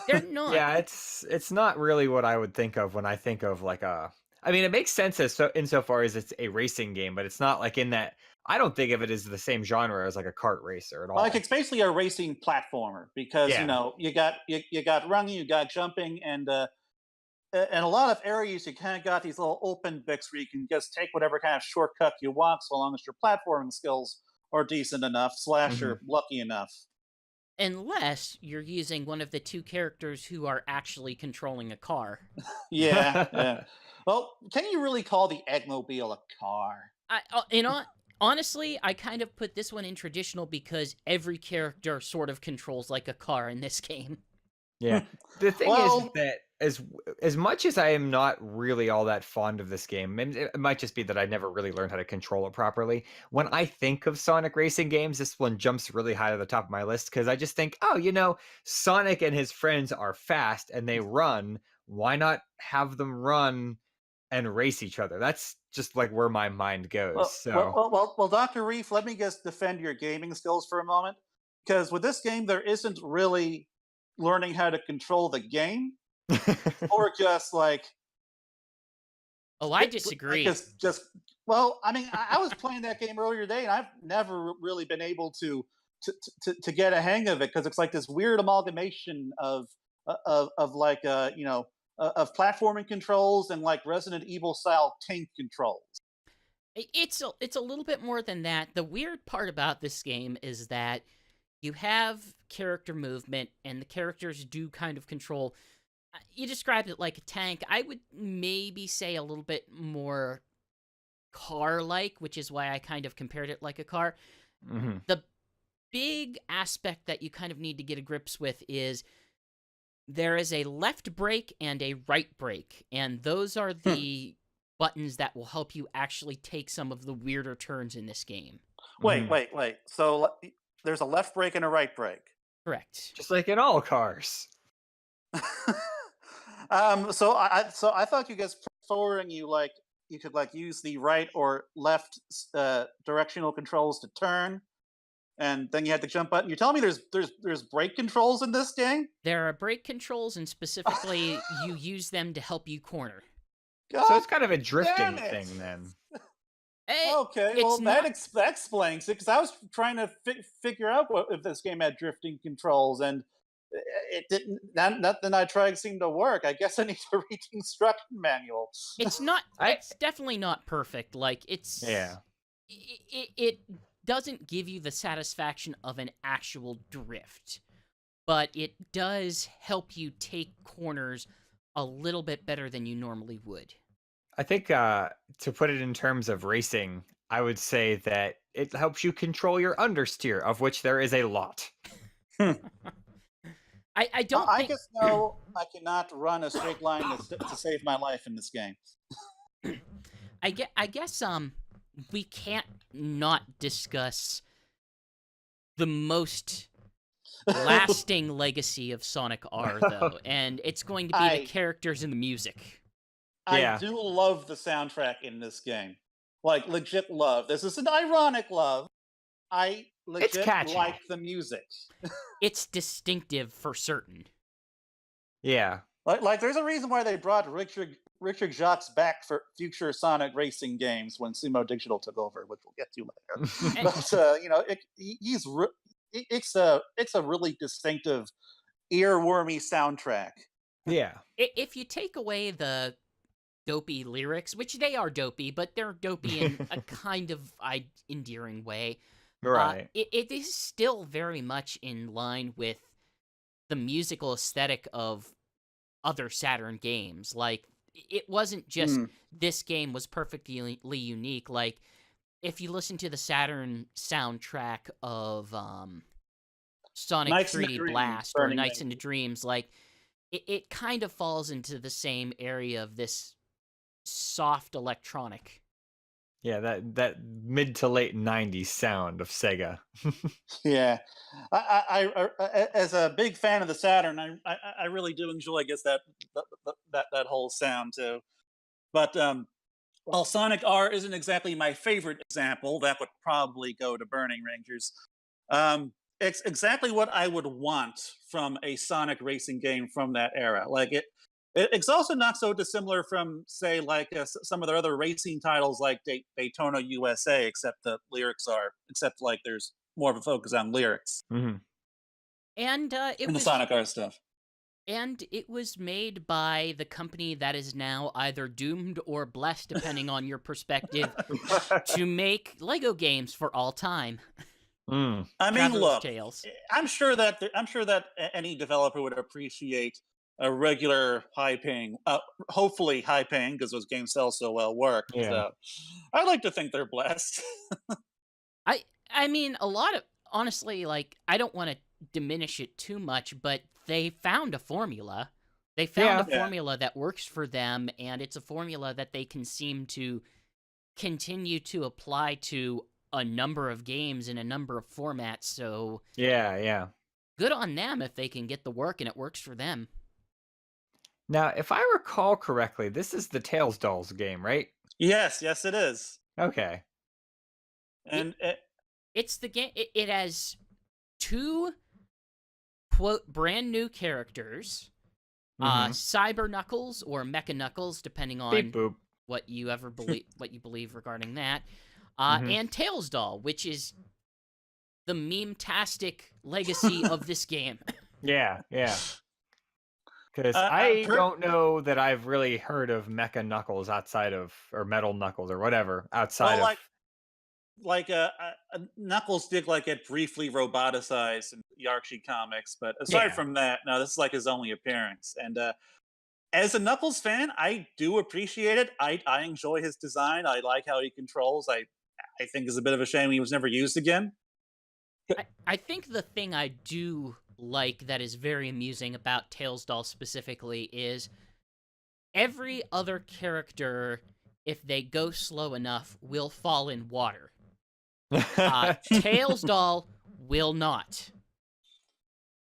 They're not. Yeah, it's not really what I would think of when I think of like a. I mean, it makes sense insofar as it's a racing game, but it's not like in that. I don't think of it as the same genre as like a kart racer at Like all. it's basically a racing platformer because Yeah. you got running, you got jumping, and in a lot of areas you kind of got these little open bits where you can just take whatever kind of shortcut you want, so long as your platforming skills are decent enough / Mhm. you're lucky enough. Unless you're using one of the two characters who are actually controlling a car. Yeah, yeah. Well, can you really call the Eggmobile a car? Honestly, I kind of put this one in traditional because every character sort of controls like a car in this game. Yeah. The thing is Well, that as much as I am not really all that fond of this game, and it might just be that I never really learned how to control it properly. When I think of Sonic racing games, this one jumps really high to the top of my list because I just think, oh, Sonic and his friends are fast and they run. Why not have them run and race each other? That's just like where my mind goes. So Dr. Reef, let me just defend your gaming skills for a moment. Because with this game, there isn't really learning how to control the game, or just like. Oh, I disagree. Well, I mean, I was playing that game earlier today, and I've never really been able to get a hang of it because it's like this weird amalgamation of like of platforming controls and like Resident Evil style tank controls. It's a little bit more than that. The weird part about this game is that you have character movement, and the characters do kind of control. You described it like a tank. I would maybe say a little bit more car-like, which is why I kind of compared it like a car. Mhm. The big aspect that you kind of need to get a grips with is there is a left brake and a right brake, and those are the buttons that will help you actually take some of the weirder turns in this game. Wait, Mhm. wait. So there's a left brake and a right brake. Correct. Just like in all cars. So I thought you guys forwarding you could like use the right or left directional controls to turn, and then you had the jump button. You're telling me there's brake controls in this game? There are brake controls, and specifically, you use them to help you corner. God So it's kind of a drifting damn it. thing then. Okay, It's well not. that explains it because I was trying to figure out if this game had drifting controls, and it didn't. Nothing I tried seemed to work. I guess I need to read the instruction manual. It's not. I It's definitely not perfect. Like it's. Yeah. It doesn't give you the satisfaction of an actual drift, but it does help you take corners a little bit better than you normally would. I think to put it in terms of racing, I would say that it helps you control your understeer, of which there is a lot. I don't I think. just know I cannot run a straight line to save my life in this game. I guess we can't not discuss the most lasting legacy of Sonic R though, and it's going to be the characters and the music. Yeah. I do love the soundtrack in this game. Like legit love. This is an ironic love. I legit catchy. like the music. It's distinctive for certain. Yeah. Like there's a reason why they brought Richard Jacques back for future Sonic racing games when Sumo Digital took over, which we'll get to later. But it's a really distinctive, earwormy soundtrack. Yeah. If you take away the dopey lyrics, which they are dopey, but they're dopey in a kind of endearing way, Right. it is still very much in line with the musical aesthetic of other Saturn games. Like, it wasn't just this game was perfectly unique. Like, if you listen to the Saturn soundtrack of Sonic Nights in 3D Dreams, Blast or Burning Nights Man. into Dreams, like, it kind of falls into the same area of this soft electronic. Yeah, that mid to late 90s sound of Sega. Yeah, I as a big fan of the Saturn, I really do enjoy, I guess, that whole sound too. But while Sonic R isn't exactly my favorite example, that would probably go to Burning Rangers. It's exactly what I would want from a Sonic racing game from that era. Like it's also not so dissimilar from, say, like some of their other racing titles, like Daytona USA, except like there's more of a focus on lyrics Mm-hmm. And in the Sonic R stuff. And it was made by the company that is now either doomed or blessed, depending on your perspective, to make Lego games for all time. Mm. I mean, Traveler's look, Tales. I'm sure that any developer would appreciate a regular high-paying, hopefully high-paying, because those games sell so well, work. Yeah. So I like to think they're blessed. I mean, a lot of, honestly, like, I don't want to diminish it too much, but they found a formula. They found Yeah. a formula that works for them, and it's a formula that they can seem to continue to apply to a number of games in a number of formats. So Yeah. good on them if they can get the work and it works for them. Now, if I recall correctly, this is the Tails Dolls game, right? Yes, it is. Okay. And It's the game. It has two, quote, brand new characters. Mhm. Cyber Knuckles or Mecha Knuckles, depending on Beep boop. what you ever believe, what you believe regarding that. Mhm. And Tails Doll, which is the meme-tastic legacy of this game. Yeah. Because I don't know that I've really heard of Mecha Knuckles outside of, or Metal Knuckles or whatever, outside Well, of. like Knuckles did like get briefly roboticized in the Archie comics, but aside Yeah. from that, no, this is like his only appearance. And as a Knuckles fan, I do appreciate it. I enjoy his design. I like how he controls. I think it's a bit of a shame he was never used again. I think the thing I do like that is very amusing about Tails Doll specifically is every other character, if they go slow enough, will fall in water. Tails Doll will not.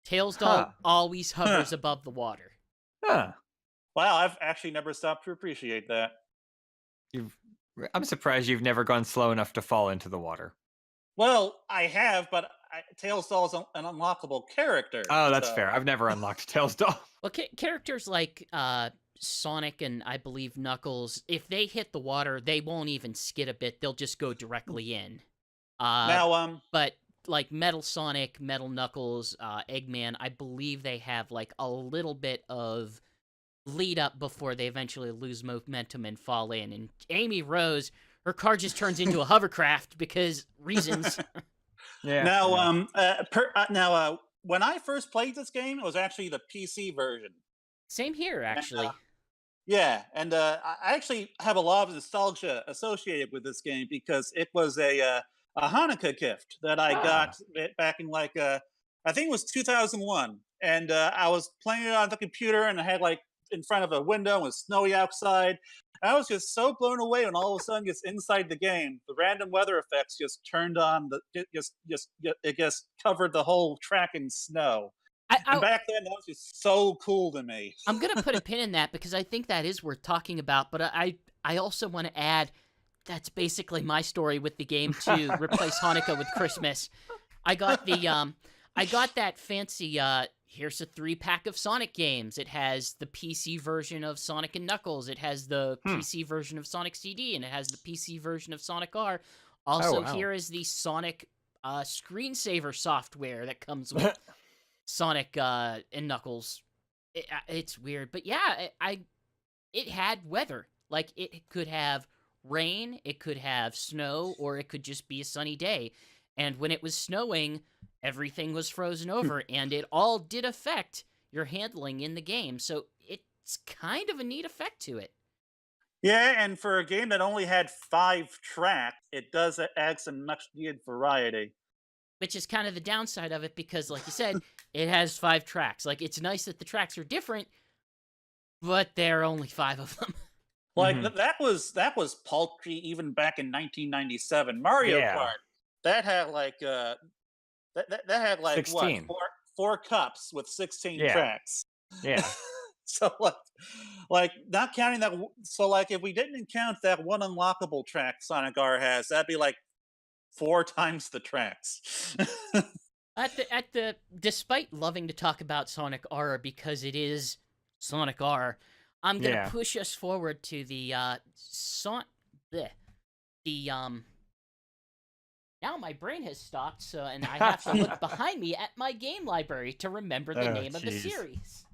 Tails Doll Huh. always hovers above the water. Huh. Wow, I've actually never stopped to appreciate that. I'm surprised you've never gone slow enough to fall into the water. Well, I have, but Tails Doll is an unlockable character. Oh, that's so- fair. I've never unlocked Tails Doll. Well, characters like Sonic and I believe Knuckles, if they hit the water, they won't even skid a bit. They'll just go directly in. Now, But like Metal Sonic, Metal Knuckles, Eggman, I believe they have like a little bit of lead up before they eventually lose momentum and fall in. And Amy Rose, her car just turns into a hovercraft because reasons. Yeah. now, when I first played this game, it was actually the PC version. Same here, actually. Yeah, and I actually have a lot of nostalgia associated with this game because it was a Hanukkah gift that I got back in like I think it was 2001, and I was playing it on the computer, and I had like in front of a window, and it was snowy outside. I was just so blown away when all of a sudden, just inside the game, the random weather effects just turned on. It just covered the whole track in snow. And back then, that was just so cool to me. I'm gonna put a pin in that because I think that is worth talking about. But I also want to add that's basically my story with the game too. Replace Hanukkah with Christmas. I got that fancy. Here's a 3-pack of Sonic games. It has the PC version of Sonic and Knuckles. It has the PC version of Sonic CD, and it has the PC version of Sonic R. Also, here is the Sonic screensaver software that comes with Sonic and Knuckles. It's weird, but yeah, it had weather. Like, it could have rain, it could have snow, or it could just be a sunny day. And when it was snowing, everything was frozen over, and it all did affect your handling in the game. So it's kind of a neat effect to it. Yeah, and for a game that only had 5 tracks, it does add some much-needed variety. Which is kind of the downside of it, because, like you said, it has 5 tracks. Like, it's nice that the tracks are different, but there are only 5 of them. Like, that was paltry even back in 1997. Mario Kart, that had like that had like 16. what, 4 cups with 16 tracks. Yeah. So like not counting that. So like if we didn't count that one unlockable track Sonic R has, that'd be like 4 times the tracks. Despite loving to talk about Sonic R because it is Sonic R, I'm gonna Yeah. push us forward to the now my brain has stopped, so and I have to look behind me at my game library to remember the name of the jeez. series.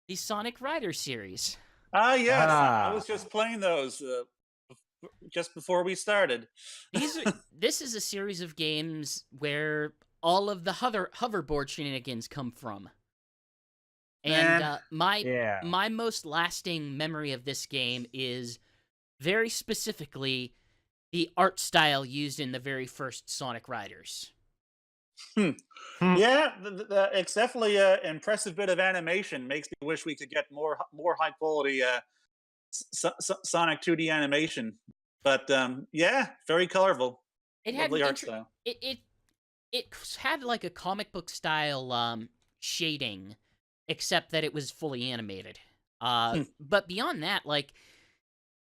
The Sonic Riders series. Yes, I Ah. was just playing those just before we started. This is a series of games where all of the hoverboard shenanigans come from. And Yeah. my most lasting memory of this game is very specifically the art style used in the very first Sonic Riders. Yeah, it's definitely an impressive bit of animation. Makes me wish we could get more high quality Sonic 2D animation. But yeah, very colorful. It had Lovely art style. it had like a comic book style shading, except that it was fully animated. But beyond that, like,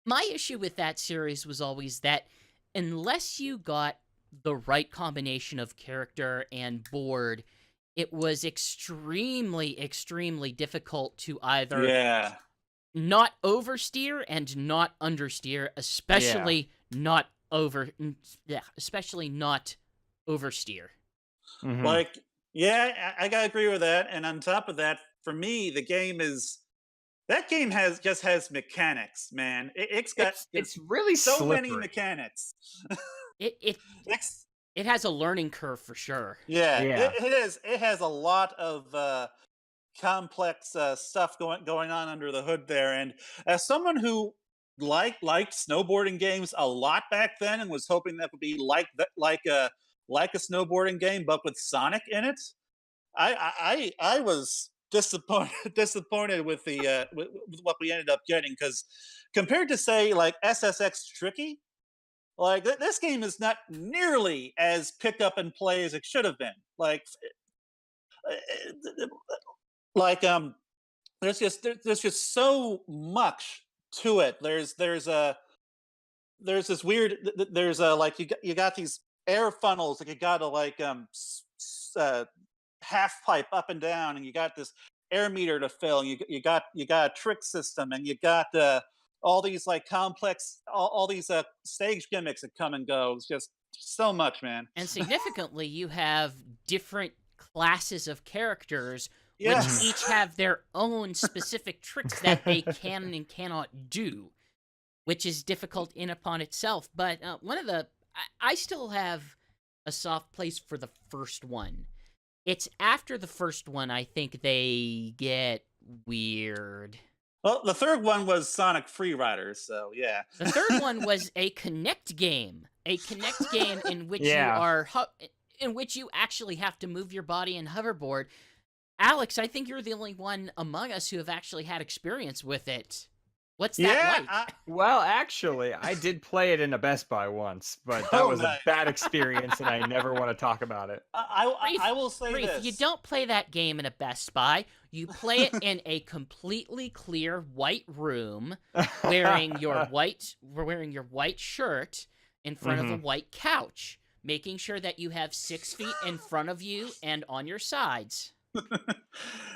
my issue with that series was always that unless you got the right combination of character and board, it was extremely, extremely difficult to either not oversteer and not understeer, especially not oversteer. Mhm. Like, yeah, I gotta agree with that. And on top of that, for me, the game has mechanics, man. It's got It's really so many slippery. mechanics. It has a learning curve for sure. Yeah, Yeah. it is. It has a lot of complex stuff going on under the hood there. And as someone who liked snowboarding games a lot back then and was hoping that would be like a snowboarding game but with Sonic in it, I was disappointed with the with what we ended up getting, because compared to say like SSX Tricky, like this game is not nearly as pick up and play as it should have been. Like there's just so much to it. There's this weird there's like you got these air funnels that you gotta like half pipe up and down, and you got this air meter to fill, and you got a trick system, and you got all these like complex all these stage gimmicks that come and go. It's just so much, man. And significantly, you have different classes of characters which Yes. each have their own specific tricks that they can and cannot do, which is difficult in upon itself. But I still have a soft place for the first one. It's after the first one I think they get weird. Well, the third one was Sonic Free Riders, so yeah. The third one was a Kinect game. A Kinect game in which Yeah. in which you actually have to move your body and hoverboard. Alex, I think you're the only one among us who have actually had experience with it. What's that like? Well, actually, I did play it in a Best Buy once, but that Oh, was nice. a bad experience, and I never want to talk about it. I will say Reef, this. you don't play that game in a Best Buy. You play it in a completely clear white room, wearing your white shirt in front of a white couch, making sure that you have 6 feet in front of you and on your sides.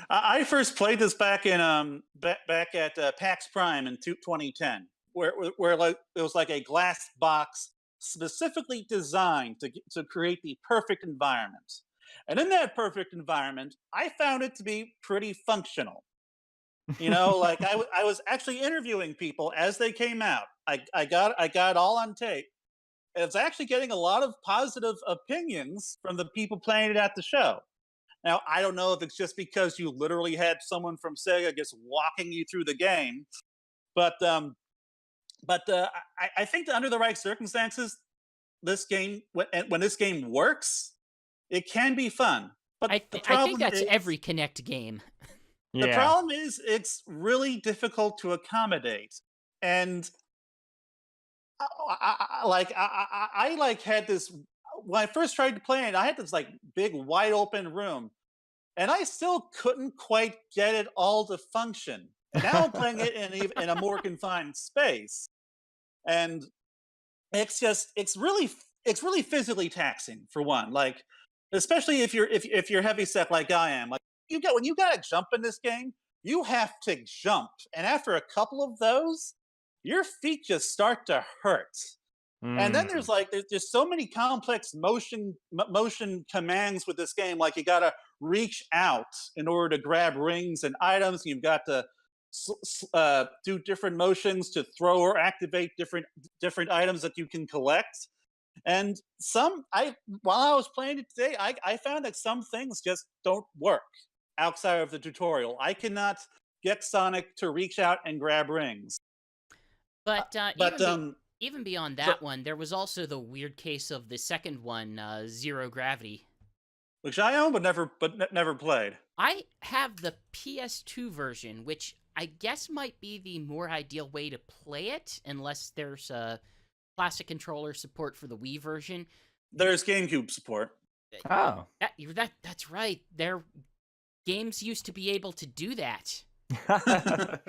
I first played this back in back at PAX Prime in 2010, where like it was like a glass box specifically designed to create the perfect environment. And in that perfect environment, I found it to be pretty functional. You know, like I was actually interviewing people as they came out. I got all on tape. And it's actually getting a lot of positive opinions from the people playing it at the show. Now, I don't know if it's just because you literally had someone from Sega just walking you through the game, but I think that under the right circumstances, this game when this game works, it can be fun. But I think that's every Kinect game. The problem is it's really difficult to accommodate, and I like had this when I first tried to play it. I had this like big wide open room, and I still couldn't quite get it all to function. And now I'm playing it in a more confined space, and it's really physically taxing for one. Like, especially if you're heavy set like I am. Like, when you gotta jump in this game, you have to jump, and after a couple of those, your feet just start to hurt. And then Mm. there's so many complex motion commands with this game. Like, you gotta reach out in order to grab rings and items. You've got to do different motions to throw or activate different items that you can collect. And while I was playing it today, I found that some things just don't work outside of the tutorial. I cannot get Sonic to reach out and grab rings. But But even beyond that one, there was also the weird case of the second one, Zero Gravity. which I own but never played. I have the PS2 version, which I guess might be the more ideal way to play it, unless there's plastic controller support for the Wii version. There's GameCube support. Oh. That's right. Their games used to be able to do that. But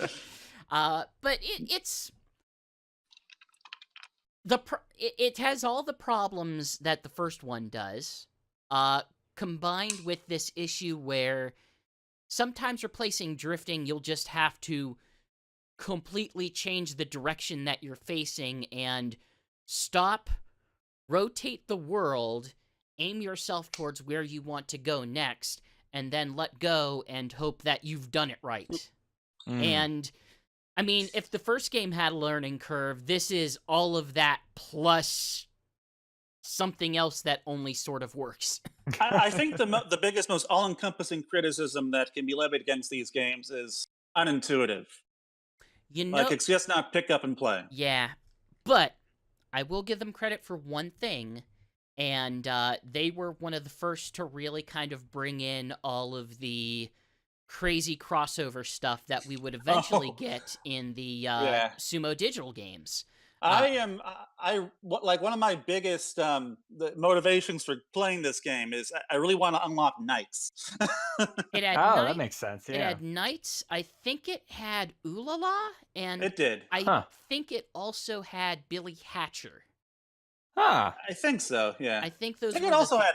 it has all the problems that the first one does, combined with this issue where sometimes replacing drifting, you'll just have to completely change the direction that you're facing and stop, rotate the world, aim yourself towards where you want to go next, and then let go and hope that you've done it right. And I mean, if the first game had a learning curve, this is all of that plus something else that only sort of works. I think the biggest, most all-encompassing criticism that can be levied against these games is unintuitive. Like, it's just not pick up and play. Yeah, but I will give them credit for one thing, and they were one of the first to really kind of bring in all of the crazy crossover stuff that we would eventually get in the Sumo Digital games. One of my biggest the motivations for playing this game is I really want to unlock knights. That makes sense. Yeah. It had knights. I think it had Ulala, and it did. I think it also had Billy Hatcher. Huh. I think so. Yeah. I think those. I think it also had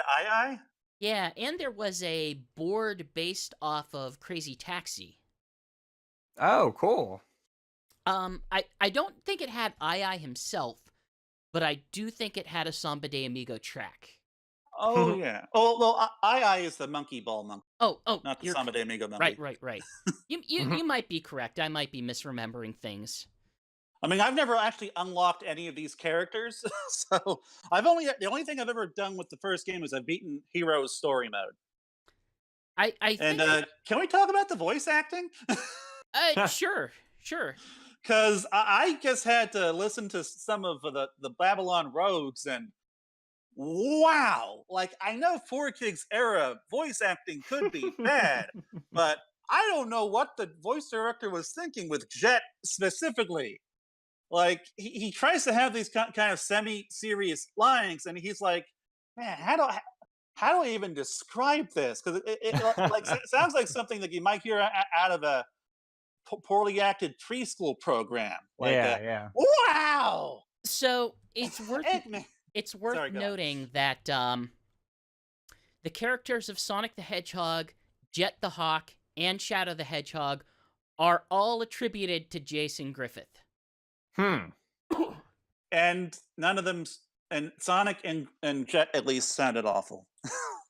II. Yeah, and there was a board based off of Crazy Taxi. Oh, cool. I don't think it had II himself, but I do think it had a Samba de Amigo track. Oh yeah. Oh well, II is the monkey ball monkey. Oh, not the Samba de Amigo monkey. Right. You might be correct. I might be misremembering things. I mean, I've never actually unlocked any of these characters, so the only thing I've ever done with the first game is I've beaten Hero's story mode. Can we talk about the voice acting? Sure. Because I just had to listen to some of the Babylon Rogues, and wow! Like, I know 4Kids era voice acting could be bad, but I don't know what the voice director was thinking with Jet specifically. Like, he tries to have these kind of semi-serious lines, and he's like, man, how do I even describe this? Because it sounds like something that you might hear out of a poorly acted preschool program. Like, yeah. Wow! So it's worth Sorry, noting that the characters of Sonic the Hedgehog, Jet the Hawk, and Shadow the Hedgehog are all attributed to Jason Griffith. And none of them, and Sonic and Jet at least sounded awful.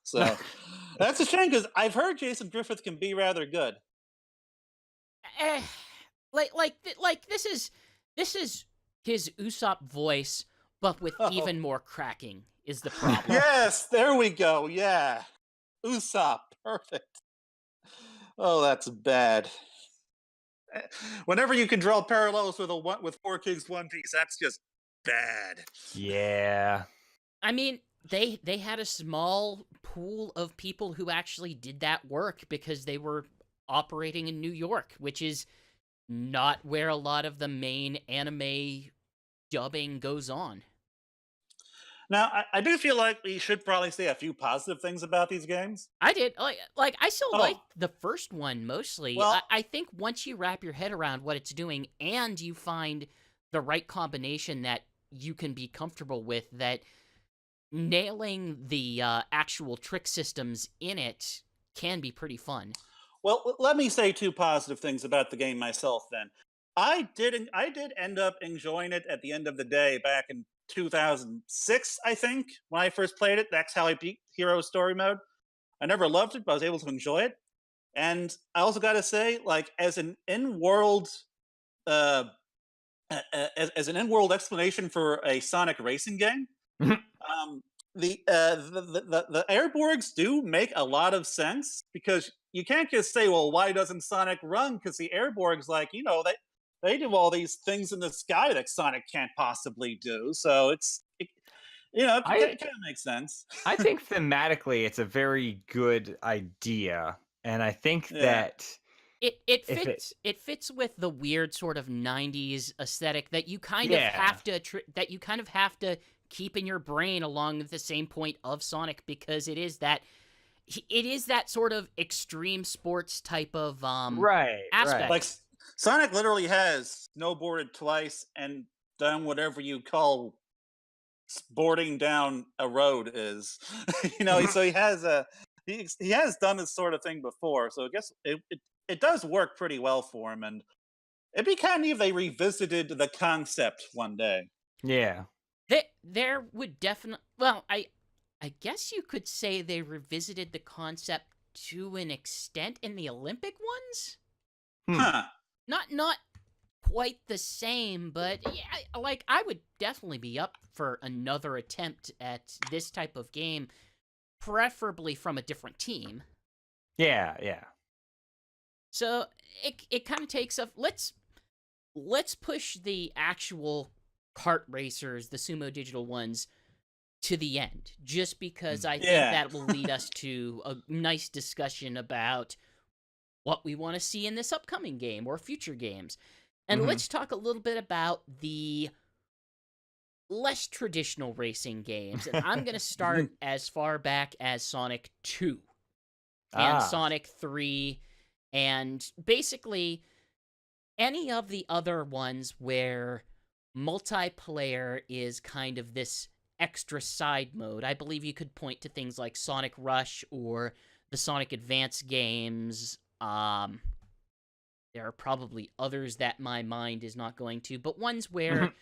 So that's a shame, because I've heard Jason Griffith can be rather good. This is his Usopp voice, but with even more cracking is the problem. Yes, there we go. Yeah, Usopp, perfect. Oh, that's bad. Whenever you can draw parallels with 4Kids One Piece, that's just bad. Yeah. I mean, they had a small pool of people who actually did that work because they were operating in New York, which is not where a lot of the main anime dubbing goes on. Now, I do feel like we should probably say a few positive things about these games. I did like I still Oh. like the first one mostly. Well- I think once you wrap your head around what it's doing and you find the right combination that you can be comfortable with, that nailing the actual trick systems in it can be pretty fun. Well, let me say two positive things about the game myself then. I did end up enjoying it at the end of the day back in 2006, I think, when I first played it. That's how I beat Hero Story Mode. I never loved it, but I was able to enjoy it. And I also got to say, like, as an in-world as an in-world explanation for a Sonic racing game, the airborgs do make a lot of sense, because you can't just say, well, why doesn't Sonic run? Because the airborgs, like, they do all these things in the sky that Sonic can't possibly do. So it kind of makes sense. I think thematically it's a very good idea, and I think that it fits with the weird sort of 90s aesthetic that you kind of have to keep in your brain along the same point of Sonic, because it is that sort of extreme sports type of aspect. Like, Sonic literally has snowboarded twice and done whatever you call boarding down a road is. So he has done this sort of thing before. So I guess it does work pretty well for him, and it'd be kind of if they revisited the concept one day. Yeah. There would definitely... Well, I guess you could say they revisited the concept to an extent in the Olympic ones? Huh. Not quite the same, but yeah, like, I would definitely be up for another attempt at this type of game, preferably from a different team. Yeah. So it kind of takes up... Let's push the actual kart racers, the Sumo Digital ones, to the end, just because I think that will lead us to a nice discussion about what we want to see in this upcoming game or future games. And let's talk a little bit about the less traditional racing games. And I'm going to start as far back as Sonic 2 and Sonic 3, and basically any of the other ones where multiplayer is kind of this extra side mode. I believe you could point to things like Sonic Rush or the Sonic Advance games. There are probably others that my mind is not going to, but ones where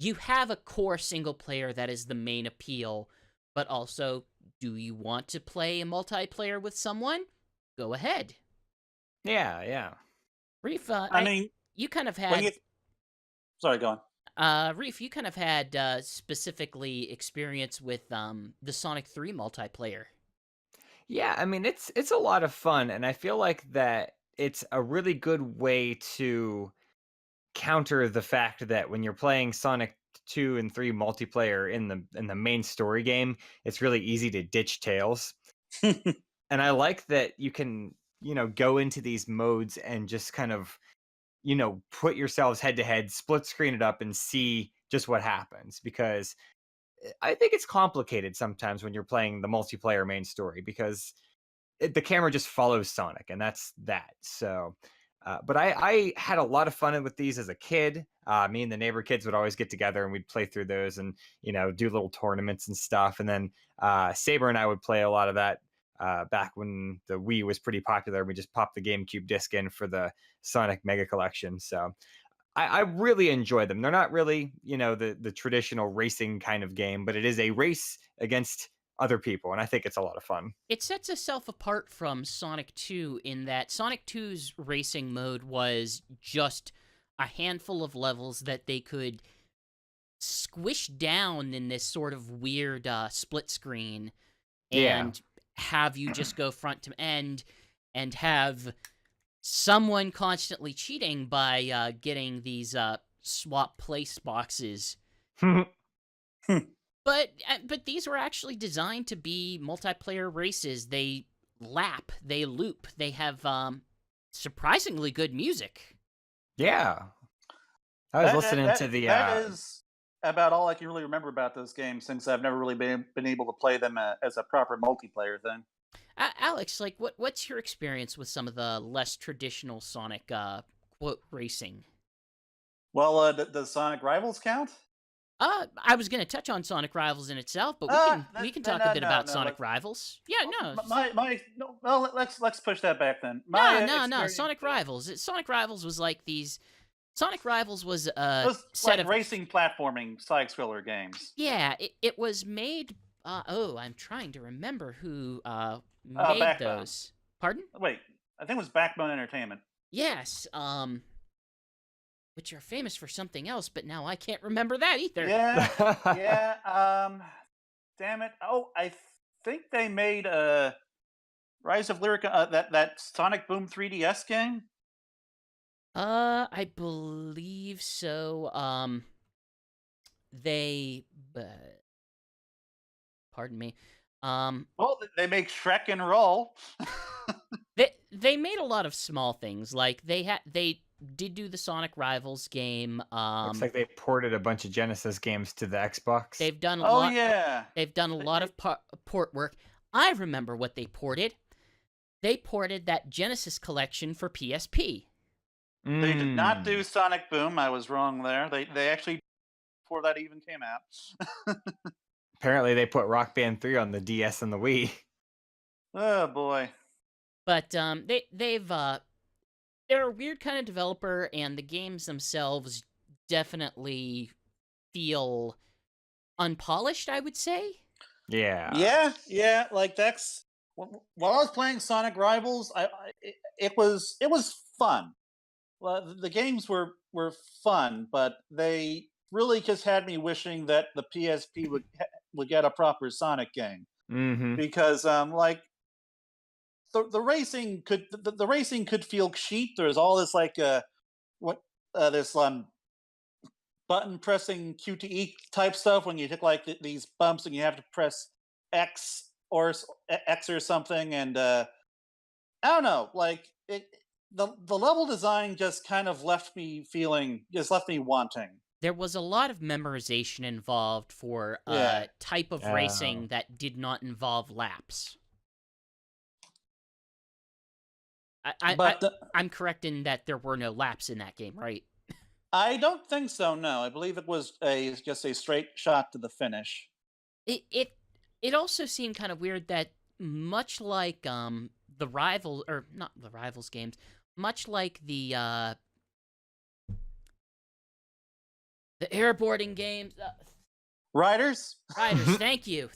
you have a core single player that is the main appeal, but also, do you want to play a multiplayer with someone? Go ahead. Yeah. Reef, you kind of when had... you- Sorry, go on. Reef, you kind of had specifically experience with the Sonic 3 multiplayer. Yeah, I mean, it's a lot of fun, and I feel like that it's a really good way to counter the fact that when you're playing Sonic 2 and 3 multiplayer in the main story game, it's really easy to ditch Tails. And I like that you can, go into these modes and just kind of, put yourselves head to head, split screen it up, and see just what happens, because I think it's complicated sometimes when you're playing the multiplayer main story, because the camera just follows Sonic, and that's that. So, but I had a lot of fun with these as a kid. Me and the neighbor kids would always get together and we'd play through those and, do little tournaments and stuff. And then Saber and I would play a lot of that back when the Wii was pretty popular. We just popped the GameCube disc in for the Sonic Mega Collection. So I really enjoy them. They're not really, the traditional racing kind of game, but it is a race against other people, and I think it's a lot of fun. It sets itself apart from Sonic 2 in that Sonic 2's racing mode was just a handful of levels that they could squish down in this sort of weird split screen and have you just go front to end and have someone constantly cheating by getting these swap place boxes. But these were actually designed to be multiplayer races. They lap, they loop, they have surprisingly good music. Yeah. I was listening to the... about all I can really remember about those games since I've never really been able to play them as a proper multiplayer thing. Alex, like, what's your experience with some of the less traditional Sonic quote racing? Well, does Sonic Rivals count? I was gonna touch on Sonic Rivals in itself, but we can talk a bit about Sonic Rivals. Yeah, no. No. Well, let's push that back then. No. Sonic Rivals. Sonic Rivals was like these. Sonic Rivals was a set of racing platforming side scroller games. Yeah, it was made. I'm trying to remember who made Backbone. those. Pardon? Wait, I think it was Backbone Entertainment. Yes. Which are famous for something else, but now I can't remember that either. Yeah. Damn it. Oh, I think they made Rise of Lyrica, that Sonic Boom 3DS game. I believe so. They. Pardon me. Well, they make Shrek and Roll. They made a lot of small things. Like they did do the Sonic Rivals game. Looks like they ported a bunch of Genesis games to the Xbox. They've done a Oh lot. yeah. They've done a lot of port work. I remember what they ported. They ported that Genesis collection for PSP. They did not do Sonic Boom. I was wrong there. They actually, before that even came out. Apparently, they put Rock Band 3 on the DS and the Wii. Oh boy. But they're a weird kind of developer, and the games themselves definitely feel unpolished, I would say. Yeah. Yeah. Like that's while I was playing Sonic Rivals, it was fun. Well, the games were fun, but they really just had me wishing that the PSP would get a proper Sonic game. Mm-hmm. Because like the racing could feel cheap. There's all this like this button pressing QTE type stuff when you hit like these bumps and you have to press X or something, and I don't know, like the level design just kind of left me wanting. There was a lot of memorization involved for a type of racing that did not involve laps. I'm correct in that there were no laps in that game, right? I don't think so. No, I believe it was just a straight shot to the finish. It also seemed kind of weird that much like the Rivals, or not the Rivals games, much like the airboarding games. Riders? Thank you.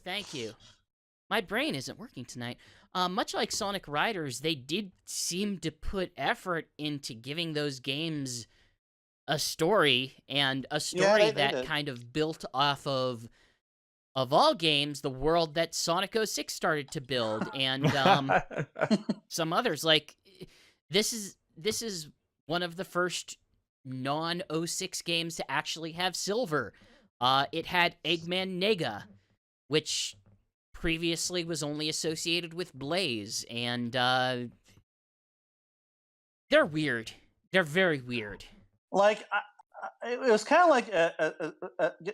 My brain isn't working tonight. Much like Sonic Riders, they did seem to put effort into giving those games a story, and a story that kind of built off of all games, the world that Sonic 06 started to build, and some others. Like, this is one of the first non-06 games to actually have silver. It had Eggman Nega, which previously was only associated with Blaze, and they're weird. They're very weird. Like, it was kind of like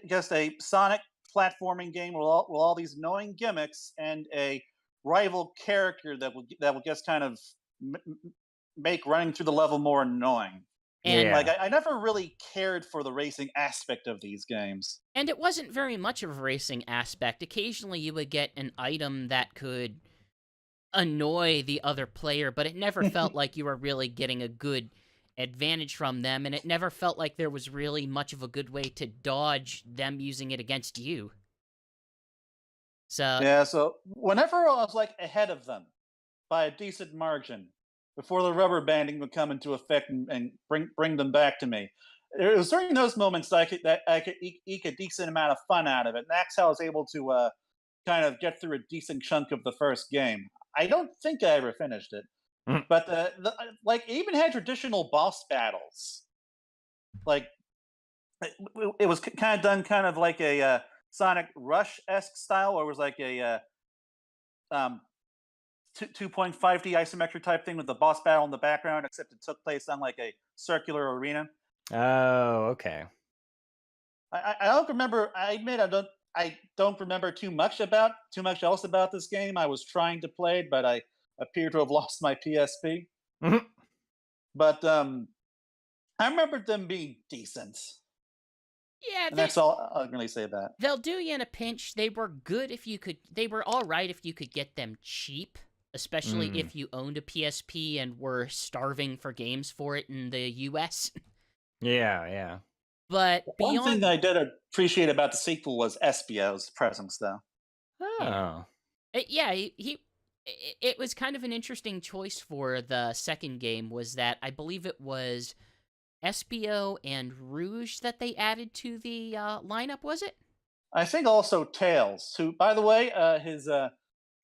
just a Sonic platforming game with all these annoying gimmicks and a rival character that will just kind of make running through the level more annoying. And like, I never really cared for the racing aspect of these games. And it wasn't very much of a racing aspect. Occasionally you would get an item that could annoy the other player, but it never felt like you were really getting a good advantage from them, and it never felt like there was really much of a good way to dodge them using it against you. So whenever I was like ahead of them by a decent margin, before the rubber banding would come into effect and bring them back to me, it was during those moments that I could eke a decent amount of fun out of it. And that's how I was able to kind of get through a decent chunk of the first game. I don't think I ever finished it. But like, it even had traditional boss battles. Like, it was kind of done kind of like a Sonic Rush-esque style, where it was like a 2.5D isometric type thing with the boss battle in the background, except it took place on like a circular arena. Oh, okay. I don't remember. I admit I don't remember too much else about this game. I was trying to play it, but I appear to have lost my PSP. Mhm. But I remember them being decent, Yeah, and that's all I can really say about. they'll do you in a pinch. They were good if you could. They were all right if you could get them cheap, especially Mm. if you owned a PSP and were starving for games for it in the U.S. Yeah. But One thing beyond, I did appreciate about the sequel was Espio's presence, though. Oh. yeah, it was kind of an interesting choice for the second game. Was that I believe it was Espio and Rouge that they added to the lineup? Was it? I think also Tails, who, by the way, his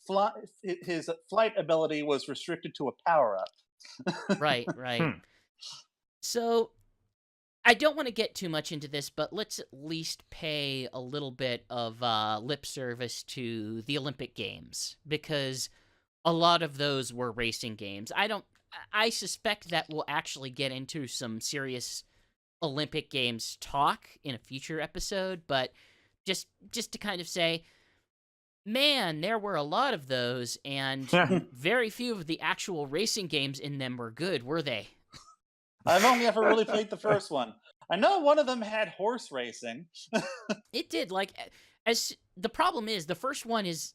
flight ability was restricted to a power up. Right. Hmm. So I don't want to get too much into this, but let's at least pay a little bit of lip service to the Olympic Games, because a lot of those were racing games. I suspect that we'll actually get into some serious Olympic Games talk in a future episode, but just to kind of say, man, there were a lot of those, and very few of the actual racing games in them were good, were they? I've only ever really played the first one. I know one of them had horse racing. It did. Like, as the problem is, the first one is,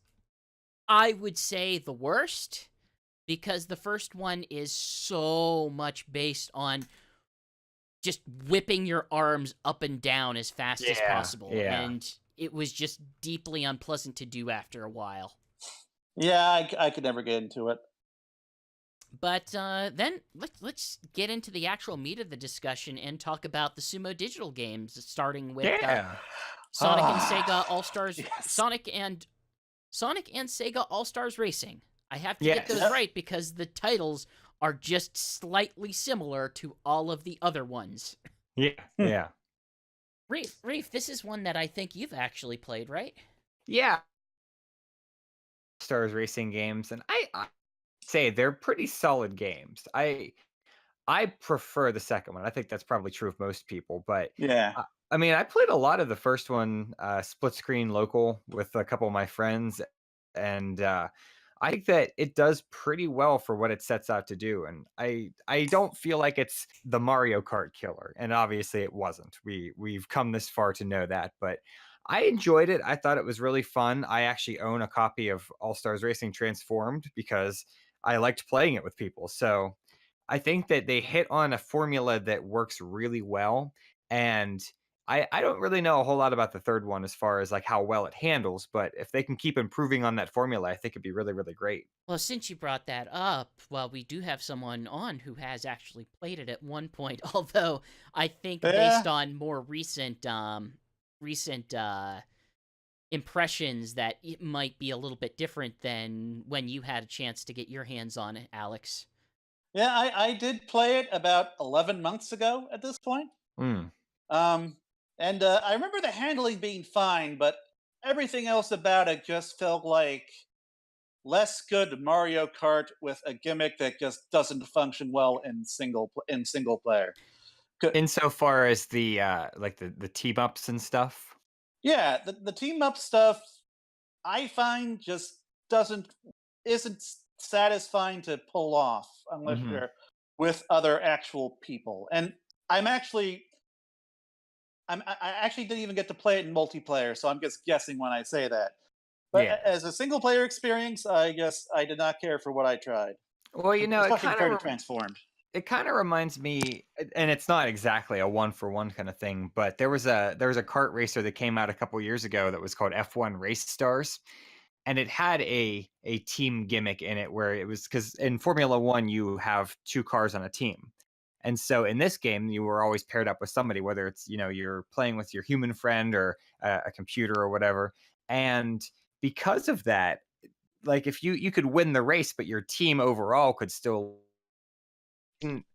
I would say, the worst, because the first one is so much based on just whipping your arms up and down as fast as possible, and it was just deeply unpleasant to do after a while. Yeah, I could never get into it. But then let's get into the actual meat of the discussion and talk about the Sumo Digital games, starting with Sonic and Sega All Stars, Yes. Sonic and Sega All Stars Racing. I have to Yes. get those right because the titles are just slightly similar to all of the other ones. Yeah. Reef, this is one that I think you've actually played, right? Yeah. Stars Racing games, and I say they're pretty solid games. I prefer the second one. I think that's probably true of most people, but Yeah. I mean, I played a lot of the first one, split screen local with a couple of my friends, and I think that it does pretty well for what it sets out to do. And I don't feel like it's the Mario Kart killer, and obviously it wasn't. We've come this far to know that, but I enjoyed it. I thought it was really fun. I actually own a copy of All Stars Racing Transformed because I liked playing it with people. So I think that they hit on a formula that works really well. And I don't really know a whole lot about the third one as far as like how well it handles, but if they can keep improving on that formula, I think it'd be really, really great. Well, since you brought that up, well, we do have someone on who has actually played it at one point, although I think based on more recent impressions that it might be a little bit different than when you had a chance to get your hands on it, Alex. Yeah, I did play it about 11 months ago at this point. Mm. And I remember the handling being fine, but everything else about it just felt like less good Mario Kart with a gimmick that just doesn't function well in single player. Insofar as the like the team ups and stuff. Yeah, the team up stuff I find just isn't satisfying to pull off unless Mhm. you're with other actual people. And I actually didn't even get to play it in multiplayer, so I'm just guessing when I say that. But Yeah. as a single player experience, I guess I did not care for what I tried. Well, you know, Especially compared to Transformed. it kind of reminds me, and it's not exactly a one for one kind of thing, but there was a kart racer that came out a couple years ago that was called F1 Race Stars, and it had a team gimmick in it where it was, because in Formula One you have two cars on a team, and so in this game you were always paired up with somebody, whether it's, you know, you're playing with your human friend or a computer or whatever, and because of that, like if you could win the race, but your team overall could still didn't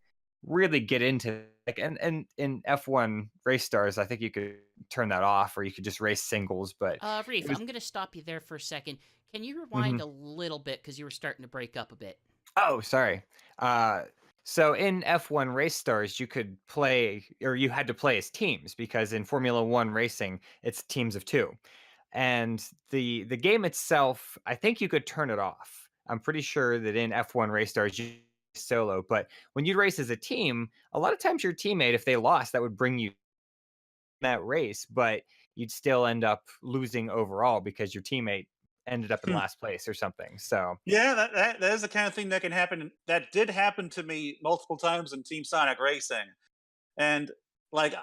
really get into, like, and in F1 Race Stars, I think you could turn that off or you could just race singles, but Reef, it was I'm going to stop you there for a second. Can you Mhm. rewind a little bit because you were starting to break up a bit? Oh, sorry. So in F1 Race Stars, you could play, or you had to play as teams, because in Formula One racing, it's teams of two. And the game itself, I think you could turn it off. I'm pretty sure that in F1 Race Stars, you solo, but when you race as a team, a lot of times your teammate, if they lost, that would bring you that race, but you'd still end up losing overall because your teammate ended up in Hmm. last place or something. So Yeah, that is the kind of thing that can happen. That did happen to me multiple times in Team Sonic Racing, and like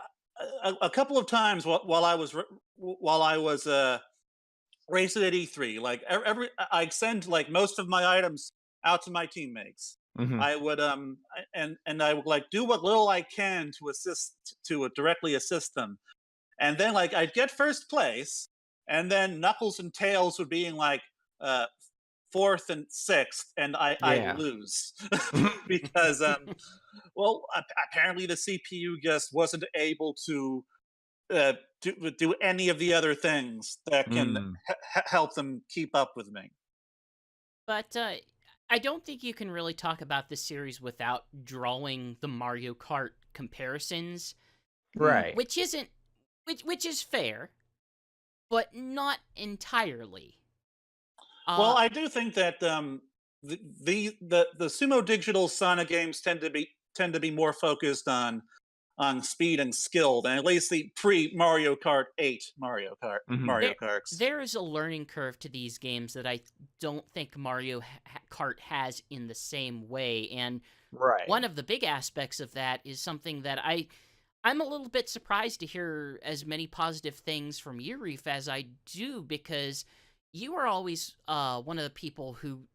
a couple of times while I was racing at E3, like every I send like most of my items out to my teammates. mhm. I would and I would like do what little I can to directly assist them, and then like I'd get first place, and then Knuckles and Tails would be in like uh, fourth and sixth, and I Yeah. lose because well apparently the CPU just wasn't able to do any of the other things that can Mm. help them keep up with me. But I don't think you can really talk about this series without drawing the Mario Kart comparisons, Right. which isn't which is fair, but not entirely. Well, Uh, I do think that the Sumo Digital Sonic games tend to be more focused on speed and skill than at least the pre Mario Kart 8 Mhm. Mario there Karts. there is a learning curve to these games that I don't think Mario Kart has in the same way, and Right. one of the big aspects of that is something that I'm a little bit surprised to hear as many positive things from you, Reef, as I do, because you are always one of the people who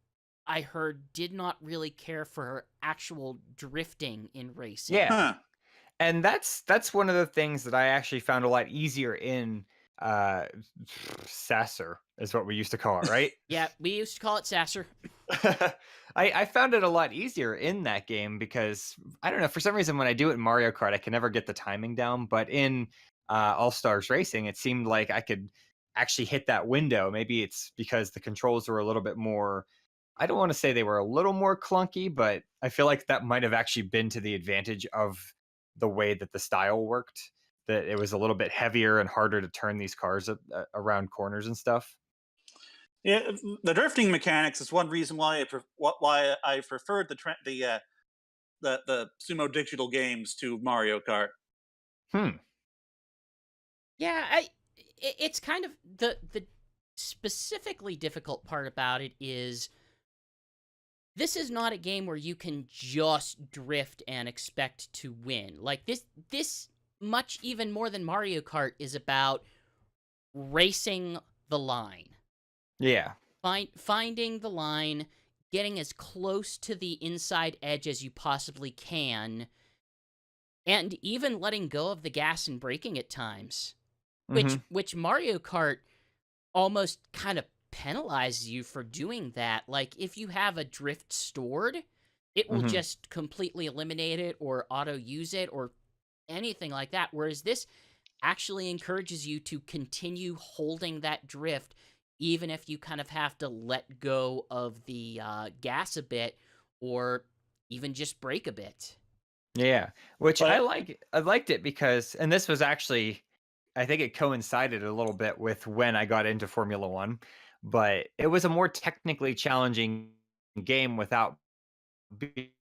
I heard did not really care for actual drifting in racing. Yeah. Huh. And that's one of the things that I actually found a lot easier in uh Sasser is what we used to call it, right? Yeah, we used to call it Sasser. I found it a lot easier in that game because I don't know, for some reason when I do it in Mario Kart, I can never get the timing down. But in All Stars Racing, it seemed like I could actually hit that window. Maybe it's because the controls were a little bit more. I don't want to say they were a little more clunky, but I feel like that might have actually been to the advantage of the way that the style worked. That it was a little bit heavier and harder to turn these cars around corners and stuff. Yeah, the drifting mechanics is one reason why why I preferred the Sumo Digital games to Mario Kart. Hmm. Yeah, it's kind of the specifically difficult part about it is this is not a game where you can just drift and expect to win. Like this much even more than Mario Kart is about racing the line. Yeah. Finding the line, getting as close to the inside edge as you possibly can, and even letting go of the gas and braking at times. Hmm. Which Mario Kart almost kind of penalizes you for doing that. Like, if you have a drift stored, it will Hmm. just completely eliminate it or auto-use it or anything like that. Whereas this actually encourages you to continue holding that drift even if you kind of have to let go of the gas a bit or even just brake a bit. Yeah, which But I liked it because, and this was actually, I think it coincided a little bit with when I got into Formula One, but it was a more technically challenging game without being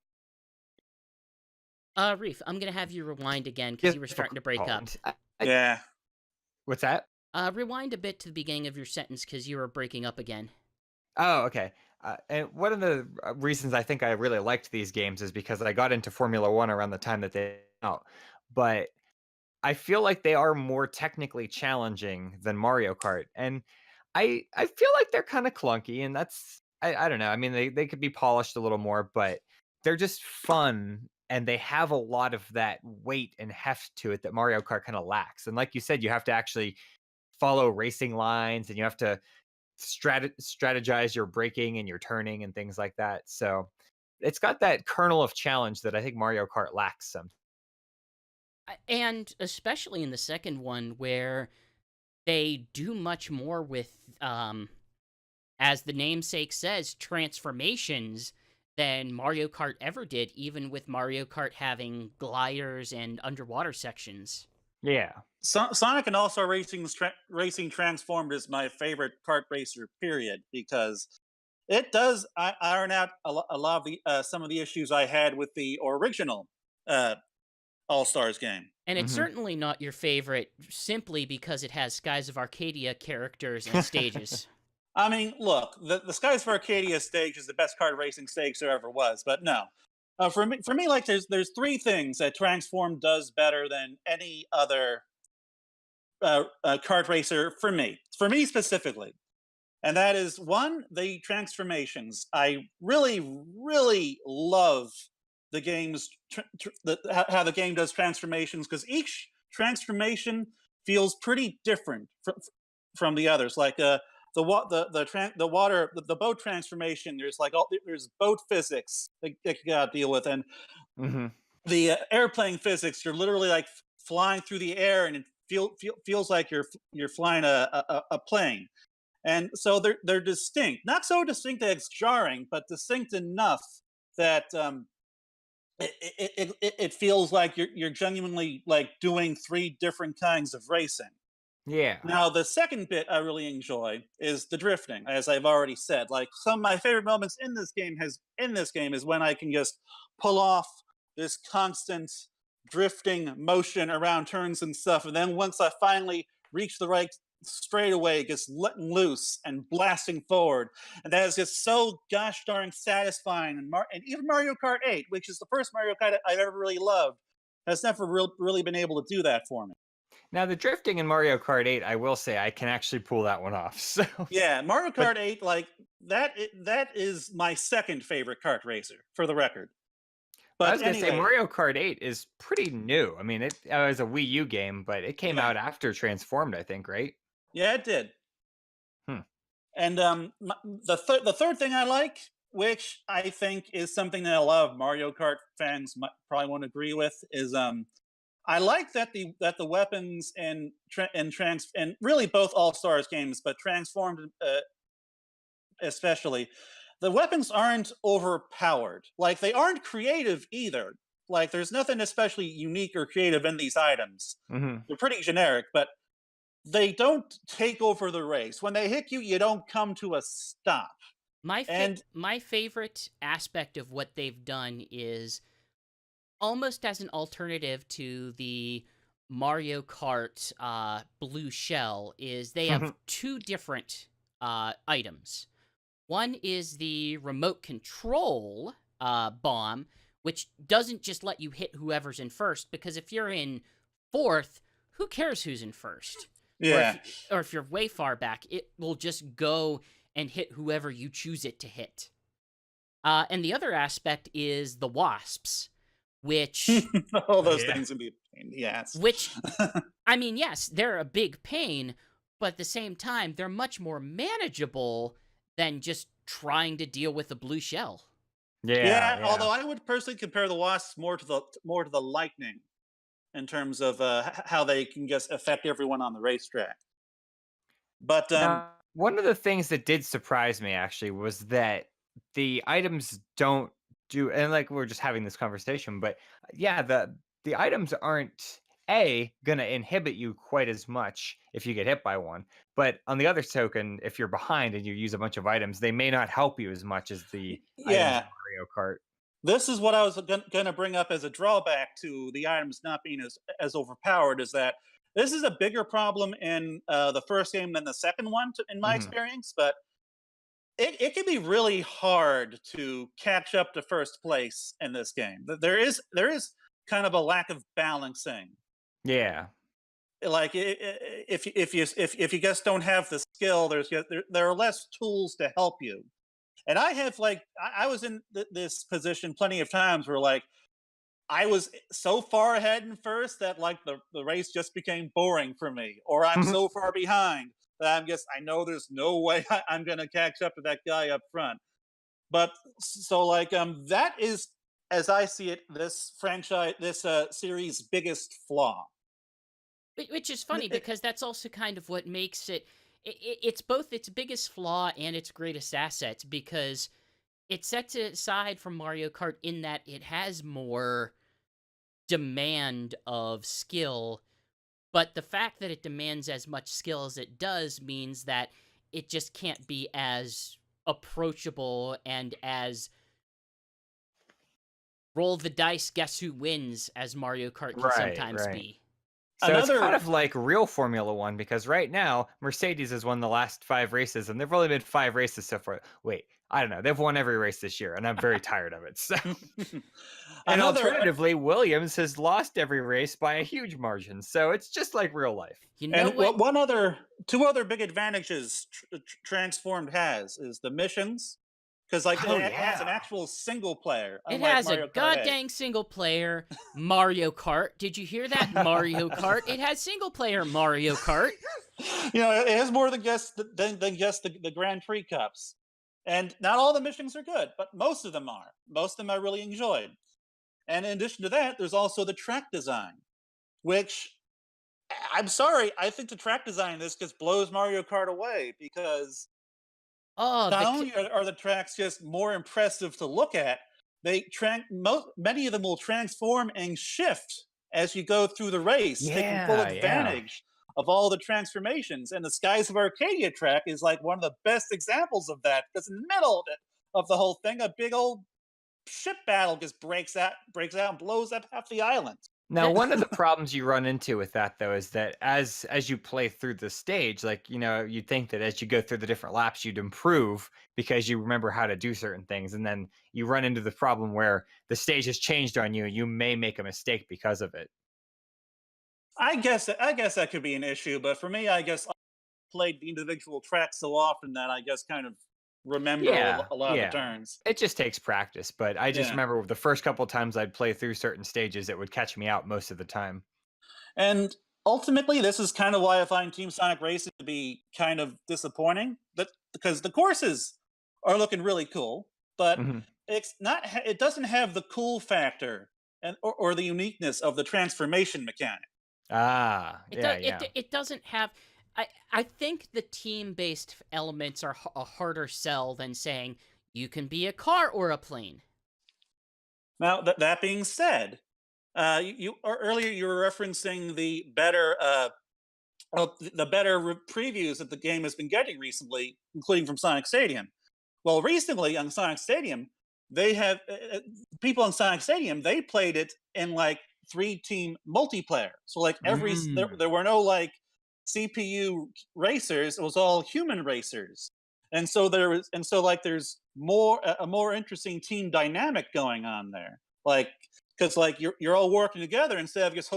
Reef, I'm gonna have you rewind again because you were starting to break up. difficult. yeah, What's that? Rewind a bit to the beginning of your sentence because you were breaking up again. Oh, okay. And one of the reasons I think I really liked these games is because I got into Formula One around the time that they came out. But I feel like they are more technically challenging than Mario Kart, and I feel like they're kind of clunky, and that's I don't know. I mean, they could be polished a little more, but they're just fun, and they have a lot of that weight and heft to it that Mario Kart kind of lacks. And like you said, you have to actually follow racing lines, and you have to strategize your braking and your turning and things like that. So it's got that kernel of challenge that I think Mario Kart lacks some. And especially in the second one, where they do much more with, as the namesake says, transformations than Mario Kart ever did, even with Mario Kart having gliders and underwater sections. Yeah. Sonic and All-Star Racing Transformed is my favorite kart racer, period, because it does iron out a lot of the some of the issues I had with the original All-Stars game. And it's Mhm. certainly not your favorite simply because it has Skies of Arcadia characters and stages. I mean, look, the Skies of Arcadia stage is the best kart racing stage there ever was, but no. For me, like there's three things that Transform does better than any other kart racer for me specifically, and that is one, the transformations. I really love the game's how the game does transformations, because each transformation feels pretty different from the others. Like the water, the boat transformation. There's boat physics that you gotta deal with, and Hmm. the airplane physics. You're literally like flying through the air, and it feels like you're flying a plane. And so they're distinct, not so distinct that it's jarring, but distinct enough that it feels like you're genuinely like doing three different kinds of racing. Yeah. Now, the second bit I really enjoy is the drifting, as I've already said. Like, some of my favorite moments in this game is when I can just pull off this constant drifting motion around turns and stuff, and then once I finally reach the right straightaway, just letting loose and blasting forward, and that is just so gosh darn satisfying. And even Mario Kart 8, which is the first Mario Kart I've ever really loved, has never really been able to do that for me. Now the drifting in Mario Kart 8, I will say I can actually pull that one off. So Yeah, Mario But- Kart 8, like that is my second favorite kart racer, for the record. But I was gonna say anyway, Mario Kart 8 is pretty new. I mean, it was a Wii U game, but it came Yeah. out after Transformed, I think, right? yeah, it did. Hmm. And the third thing I like, which I think is something that a lot of Mario Kart fans probably won't agree with, is I like that the weapons and really both All Stars games, but Transformed especially, the weapons aren't overpowered. Like, they aren't creative either. Like, there's nothing especially unique or creative in these items. Hmm. They're pretty generic, but they don't take over the race. When they hit you, you don't come to a stop. My favorite aspect of what they've done is almost as an alternative to the Mario Kart blue shell is they have two different items. One is the remote control bomb, which doesn't just let you hit whoever's in first, because if you're in fourth, who cares who's in first? Yeah. Or if you're way far back, it will just go and hit whoever you choose it to hit. And the other aspect is the wasps, which All those Yeah. things would be a pain in the ass. which I mean, yes, they're a big pain, but at the same time, they're much more manageable than just trying to deal with a blue shell. Yeah. Although I would personally compare the wasps more to the lightning in terms of how they can just affect everyone on the racetrack. But Now, one of the things that did surprise me actually was that the items don't do, and like we're just having this conversation, but yeah, the items aren't gonna inhibit you quite as much if you get hit by one. But on the other token, if you're behind and you use a bunch of items, they may not help you as much as the items yeah, in Mario Kart. this is what I was going to bring up as a drawback to the items not being as overpowered, is that this is a bigger problem in the first game than the second one, in my Mhm. experience. But it can be really hard to catch up to first place in this game. There is kind of a lack of balancing. Yeah. Like, if you just don't have the skill, there are less tools to help you. And I have, like, I was in this position plenty of times where, like, I was so far ahead in first that, like, the race just became boring for me, or I'm so far behind that I know there's no way I'm gonna catch up to that guy up front. But so, like, that is, as I see it, this series' biggest flaw. Which is funny because that's also kind of what makes it. It's both its biggest flaw and its greatest assets, because it sets it aside from Mario Kart in that it has more demand of skill, but the fact that it demands as much skill as it does means that it just can't be as approachable and as roll the dice, guess who wins, as Mario Kart can sometimes be. So it's kind of like real Formula One, because right now Mercedes has won the last 5 races, and they've only been 5 races so far. Wait, I don't know. They've won every race this year, and I'm very tired of it. So, and alternatively, Williams has lost every race by a huge margin. So it's just like real life. You know what? Two other big advantages Transformed has is the missions. Because it has an actual single player. It has a goddamn single player Mario Kart. Did you hear that? Mario Kart. It has single player Mario Kart. It has more than just the Grand Prix Cups. And not all the missions are good, but most of them are. Most of them I really enjoyed. And in addition to that, there's also the track design, which, I'm sorry, I think the track design in this just blows Mario Kart away, because not only are the tracks just more impressive to look at, many of them will transform and shift as you go through the race, taking full advantage of all the transformations. And the Skies of Arcadia track is like one of the best examples of that, because in the middle of the whole thing, a big old ship battle just breaks out and blows up half the island. Now, one of the problems you run into with that, though, is that as you play through the stage, you'd think that as you go through the different laps, you'd improve because you remember how to do certain things. And then you run into the problem where the stage has changed on you, and you may make a mistake because of it. I guess that could be an issue, but for me, I guess I played the individual tracks so often that I guess kind of remember a lot of the turns. It just takes practice, but I just remember the first couple of times I'd play through certain stages, it would catch me out most of the time. And ultimately, this is kind of why I find Team Sonic Racing to be kind of disappointing, because the courses are looking really cool, but it's not. It doesn't have the cool factor or the uniqueness of the transformation mechanic. It doesn't have. I think the team-based elements are a harder sell than saying you can be a car or a plane. Now, that being said, earlier you were referencing the better previews that the game has been getting recently, including from Sonic Stadium. Well, recently on Sonic Stadium, they have people on Sonic Stadium. They played it in like 3-team multiplayer. So like there were no CPU racers. It was all human racers, and so there's a more interesting team dynamic going on there. Because you're all working together instead of just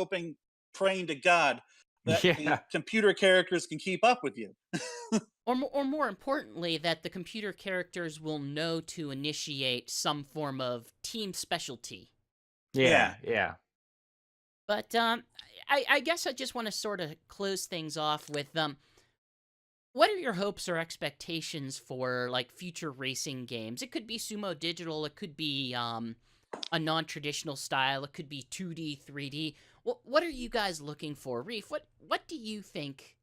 praying to God that the computer characters can keep up with you. Or more importantly, that the computer characters will know to initiate some form of team specialty. Yeah. But I guess I just want to sort of close things off with what are your hopes or expectations for future racing games? It could be Sumo Digital, it could be a non-traditional style, it could be 2D, 3D. What are you guys looking for? Reef, what do you think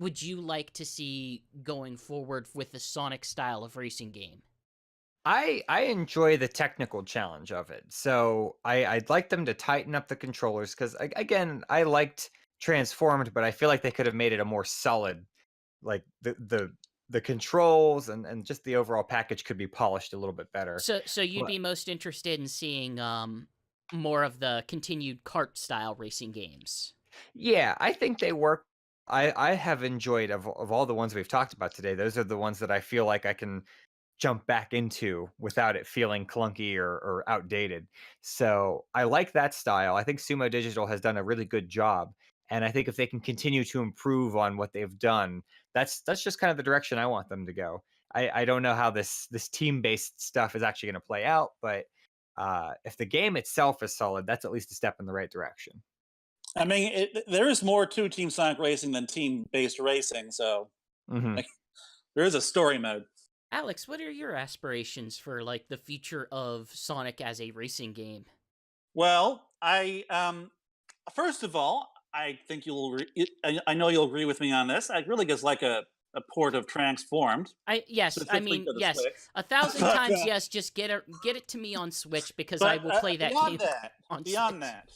would you like to see going forward with the Sonic style of racing game? I enjoy the technical challenge of it. So I'd like them to tighten up the controllers, because again, I liked Transformed, but I feel like they could have made it a more solid, the controls and just the overall package could be polished a little bit better. So you'd be most interested in seeing more of the continued kart style racing games. Yeah, I think they work. I have enjoyed of all the ones we've talked about today, those are the ones that I feel like I can jump back into without it feeling clunky or outdated. So I like that style. I think Sumo Digital has done a really good job. And I think if they can continue to improve on what they've done, that's just kind of the direction I want them to go. I don't know how this team-based stuff is actually going to play out, but if the game itself is solid, that's at least a step in the right direction. I mean, there is more to Team Sonic Racing than team-based racing, so there is a story mode. Alex, what are your aspirations for the future of Sonic as a racing game? Well, first of all, I think I know you'll agree with me on this. I really just like a a port of Transformed. Yes, I specifically mean, for the yes, Switch. 1,000 But, times yes. Just get it to me on Switch because I But will play that beyond game that, on beyond Switch. that,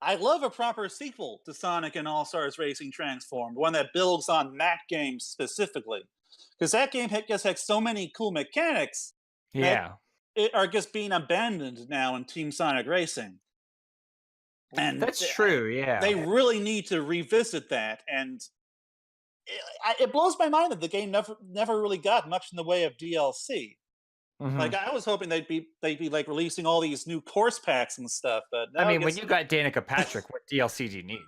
I love a proper sequel to Sonic and All Stars Racing Transformed, one that builds on that game specifically, because that game just had so many cool mechanics Yeah. that are just being abandoned now in Team Sonic Racing. And That's true, yeah. they really need to revisit that, and it blows my mind that the game never really got much in the way of DLC. Mhm. Like I was hoping they'd be like releasing all these new course packs and stuff, but I now mean, when you got Danica Patrick, what DLC do you need?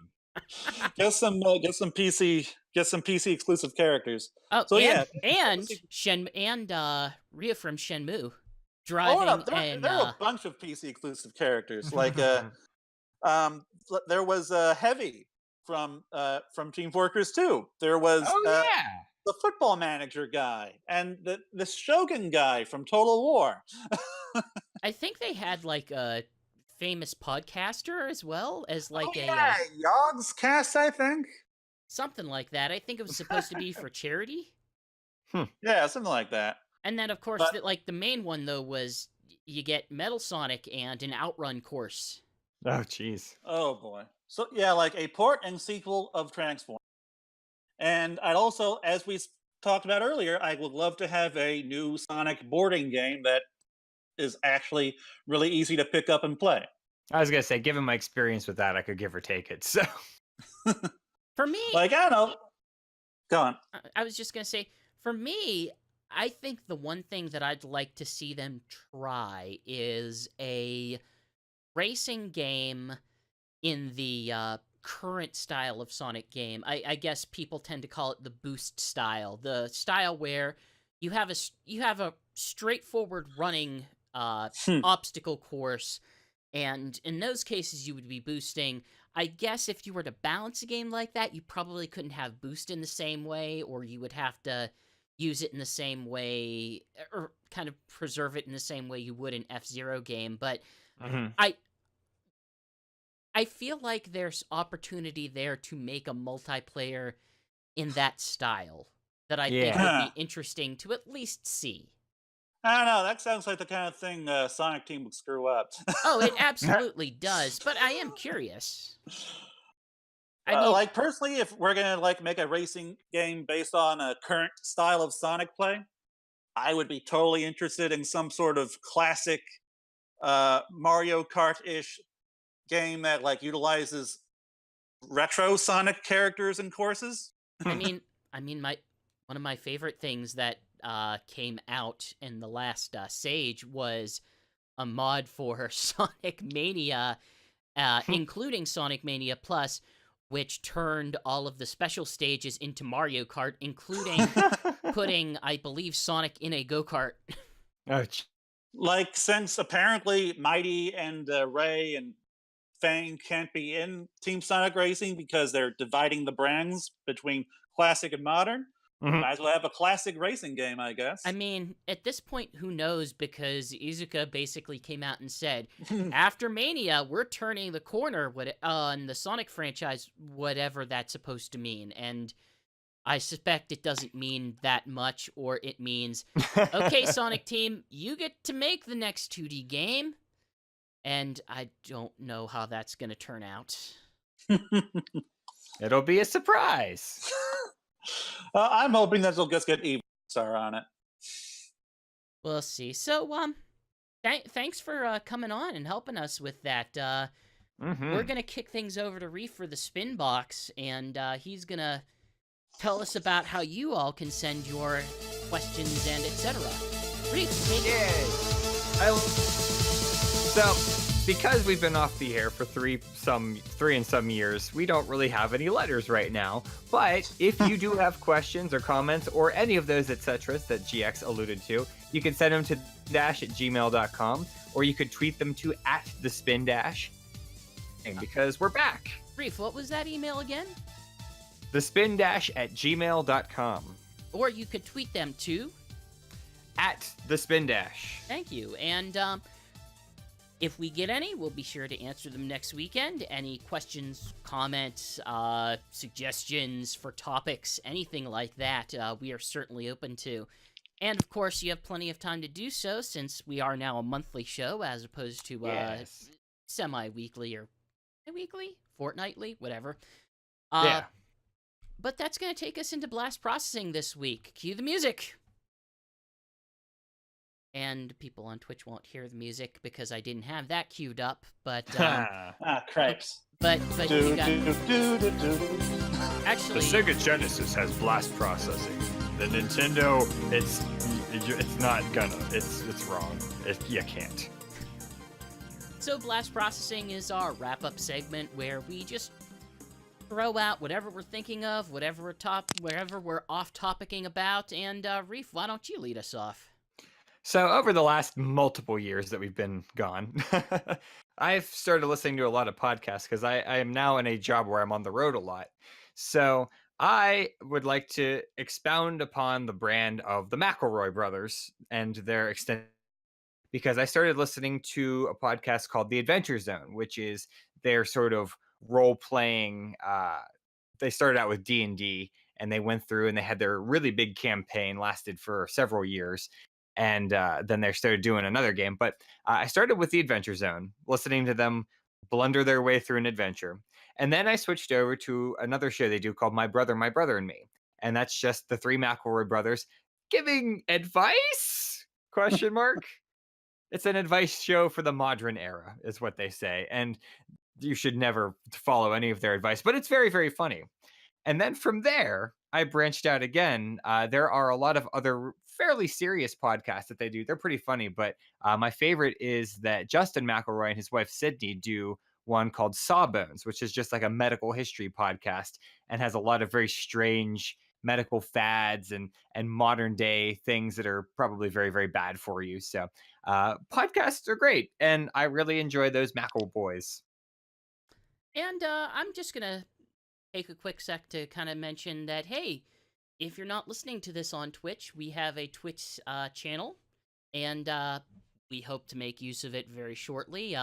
get some PC exclusive characters. Oh, So and Rhea from Shenmue Oh driving no, and there are a bunch of PC exclusive characters. Like there was Heavy from Team Fortress 2. There was Oh yeah. the football manager guy and the Shogun guy from Total War. I think they had like a famous podcaster as well as like Yogg's Cast, I think. something like that. I think it was supposed to be for charity. Yeah, something like that. And then of course But- the main one though was you get Metal Sonic and an outrun course. Oh jeez. Oh boy. So yeah, like a port and sequel of Transform. And I'd also, as we talked about earlier, I would love to have a new Sonic boarding game that is actually really easy to pick up and play. I was gonna say, given my experience with that, I could give or take it. So For me, Like, I don't know. Go on. I was just gonna say, for me, I think the one thing that I'd like to see them try is a racing game in the current style of Sonic game. I guess people tend to call it the boost style, the style where you have a straightforward running obstacle course, and in those cases you would be boosting. I guess if you were to balance a game like that, you probably couldn't have boost in the same way, or you would have to use it in the same way, or kind of preserve it in the same way you would an F-Zero game. But I feel like there's opportunity there to make a multiplayer in that style that I think would be interesting to at least see. I don't know. That sounds like the kind of thing Sonic Team would screw up. Oh, it absolutely does, but I am curious. I mean, like personally, if we're gonna like make a racing game based on a current style of Sonic play, I would be totally interested in some sort of classic Mario Kart-ish game that like utilizes retro Sonic characters and courses. I mean, one of my favorite things that came out in the last Sage was a mod for Sonic Mania, including Sonic Mania Plus, which turned all of the special stages into Mario Kart, including putting, I believe, Sonic in a go-kart. Like, since apparently Mighty and Ray and Fang can't be in Team Sonic Racing because they're dividing the brands between classic and modern, might as well have a classic racing game, I guess. I mean, at this point, who knows? Because Iizuka basically came out and said, after Mania, we're turning the corner on the Sonic franchise, whatever that's supposed to mean. And I suspect it doesn't mean that much, or it means, okay, Sonic Team, you get to make the next 2D game. And I don't know how that's going to turn out. It'll be a surprise. I'm hoping that they'll just get Eve Star on it. We'll see. So, thanks for coming on and helping us with that. We're gonna kick things over to Reef for the spin box, and he's gonna tell us about how you all can send your questions and etc. Reef, take it. So, because we've been off the air for three and some years, we don't really have any letters right now. But if you do have questions or comments or any of those etc. that GX alluded to, you can send them to dash@gmail.com, or you could tweet them to @thespindash. Because we're back. Reef, what was that email again? thespindash@gmail.com. Or you could tweet them to @thespindash. Thank you. And If we get any, we'll be sure to answer them next weekend. Any questions, comments, suggestions for topics, anything like that, we are certainly open to. And of course, you have plenty of time to do so since we are now a monthly show as opposed to Yes. semi-weekly or weekly, fortnightly, whatever. Yeah. But that's going to take us into blast processing this week. Cue the music. And people on Twitch won't hear the music because I didn't have that queued up. But Cripes. but you got The actually. Sega Genesis has blast processing. The Nintendo, it's not gonna. It's wrong. You can't. So blast processing is our wrap-up segment where we just throw out whatever we're thinking of, whatever we're off-topicing about, and Reef, why don't you lead us off? So over the last multiple years that we've been gone, I've started listening to a lot of podcasts because I am now in a job where I'm on the road a lot. So I would like to expound upon the brand of the McElroy brothers and their extended, because I started listening to a podcast called The Adventure Zone, which is their sort of role-playing. They started out with D&D, and they went through and they had their really big campaign, lasted for several years. And then they started doing another game. But I started with The Adventure Zone, listening to them blunder their way through an adventure. And then I switched over to another show they do called My Brother, and Me. And that's just the three McElroy brothers giving advice? Question mark. It's an advice show for the modern era, is what they say. And you should never follow any of their advice, but it's very, very funny. And then from there, I branched out again. There are a lot of other fairly serious podcasts that they do. They're pretty funny, but my favorite is that Justin McElroy and his wife Sydney do one called Sawbones, which is just like a medical history podcast and has a lot of very strange medical fads and modern day things that are probably very, very bad for you. So podcasts are great, and I really enjoy those McElboys. And I'm just going to take a quick sec to kind of mention that, hey, if you're not listening to this on Twitch, we have a Twitch channel, and we hope to make use of it very shortly.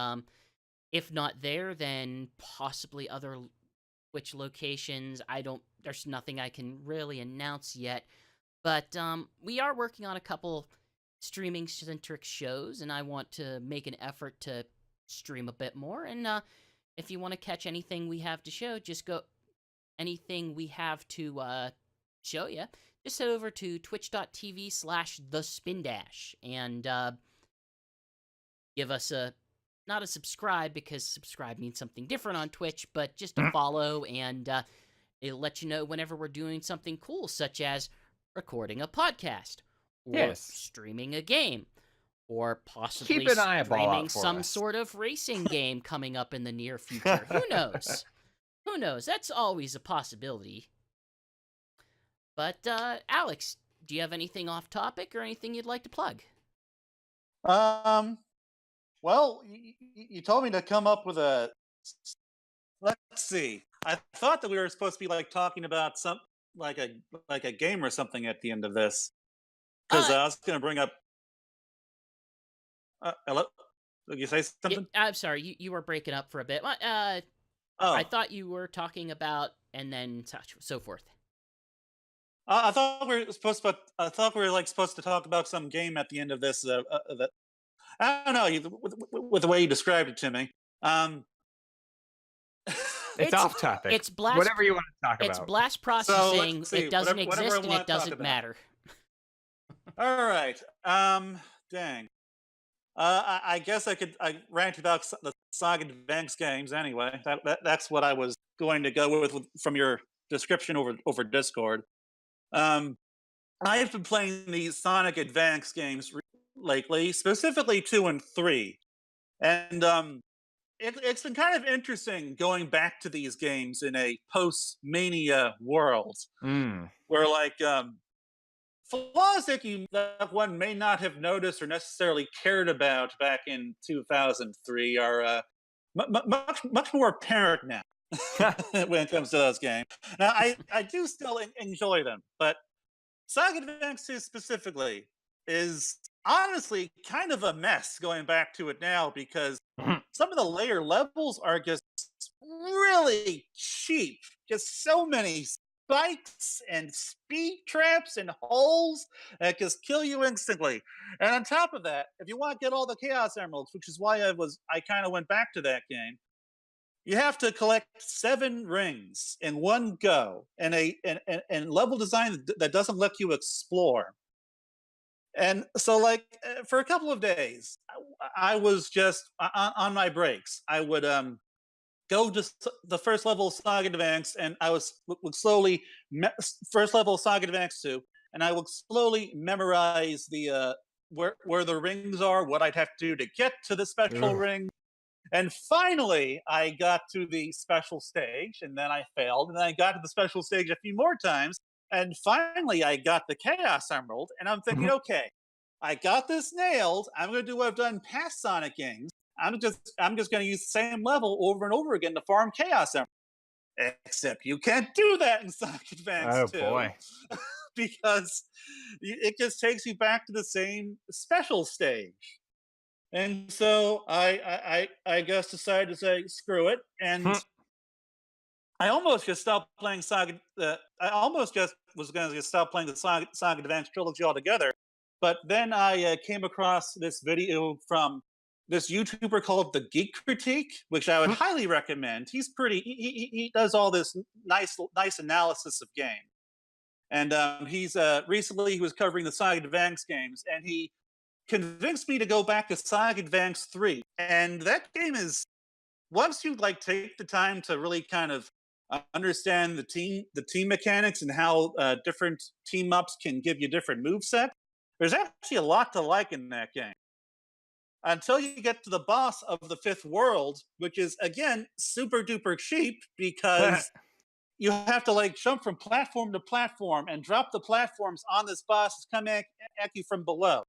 If not there, then possibly other Twitch locations. There's nothing I can really announce yet, but we are working on a couple streaming-centric shows, and I want to make an effort to stream a bit more, and if you want to catch anything we have to show, just go anything we have to show you, just head over to twitch.tv/thespindash and give us not a subscribe, because subscribe means something different on Twitch, but just a follow, and it'll let you know whenever we're doing something cool, such as recording a podcast, or streaming a game, or possibly Keep an eyeball streaming out for some us. sort of racing game coming up in the near future. Who knows? Who knows? That's always a possibility. But, Alex, do you have anything off topic or anything you'd like to plug? Well, you told me to come up with a. Let's see. I thought that we were supposed to be like talking about some like a game or something at the end of this, because I was going to bring up. Hello? Did you say something? I'm sorry, you were breaking up for a bit. I thought you were talking about, and then so forth. I thought we were supposed to. I thought we were like supposed to talk about some game at the end of this. That I don't know. With the way you described it to me. It's off topic. It's blast. Whatever you want to talk about. It's blast processing. So it doesn't whatever exist, and it doesn't about. matter. All right. Dang. I guess I rant about the Saga Advance games anyway. That's what I was going to go with from your description over Discord. I've been playing these Sonic Advance games lately, specifically 2 and 3, and it's been kind of interesting going back to these games in a post-Mania world, where like flaws that one may not have noticed or necessarily cared about back in 2003 are much more apparent now when it comes to those games. Now, I do still enjoy them, but Saga Advance 2 specifically is honestly kind of a mess going back to it now because some of the later levels are just really cheap. Just so many spikes and speed traps and holes that just kill you instantly. And on top of that, if you want to get all the Chaos Emeralds, which is why I kind of went back to that game, you have to collect 7 rings in one go, and and level design that doesn't let you explore. And so, like, for a couple of days, I was just on my breaks. I would go to the first level of Saga Advance, and I would slowly first level of Saga Advance 2, and I would slowly memorize the where the rings are, what I'd have to do to get to the special ring. And finally, I got to the special stage, and then I failed, and then I got to the special stage a few more times, and finally I got the Chaos Emerald, and I'm thinking, okay, I got this nailed. I'm going to do what I've done past Sonic games. I'm just going to use the same level over and over again to farm Chaos Emerald. Except you can't do that in Sonic Advance 2. Boy. Because it just takes you back to the same special stage. And so I just decided to say screw it, and I almost just stopped playing Saga. I almost just was going to stop playing the Saga Advance trilogy altogether. But then I came across this video from this YouTuber called The Geek Critique, which I would highly recommend. He's pretty. He does all this nice analysis of game, and he's recently he was covering the Saga Advance games, and he convinced me to go back to Sonic Advance 3. And that game is, once you like take the time to really kind of understand the team mechanics and how different team ups can give you different movesets, there's actually a lot to like in that game. Until you get to the boss of the 5th world, which is again super duper cheap because you have to like jump from platform to platform and drop the platforms on this boss that's coming at you from below.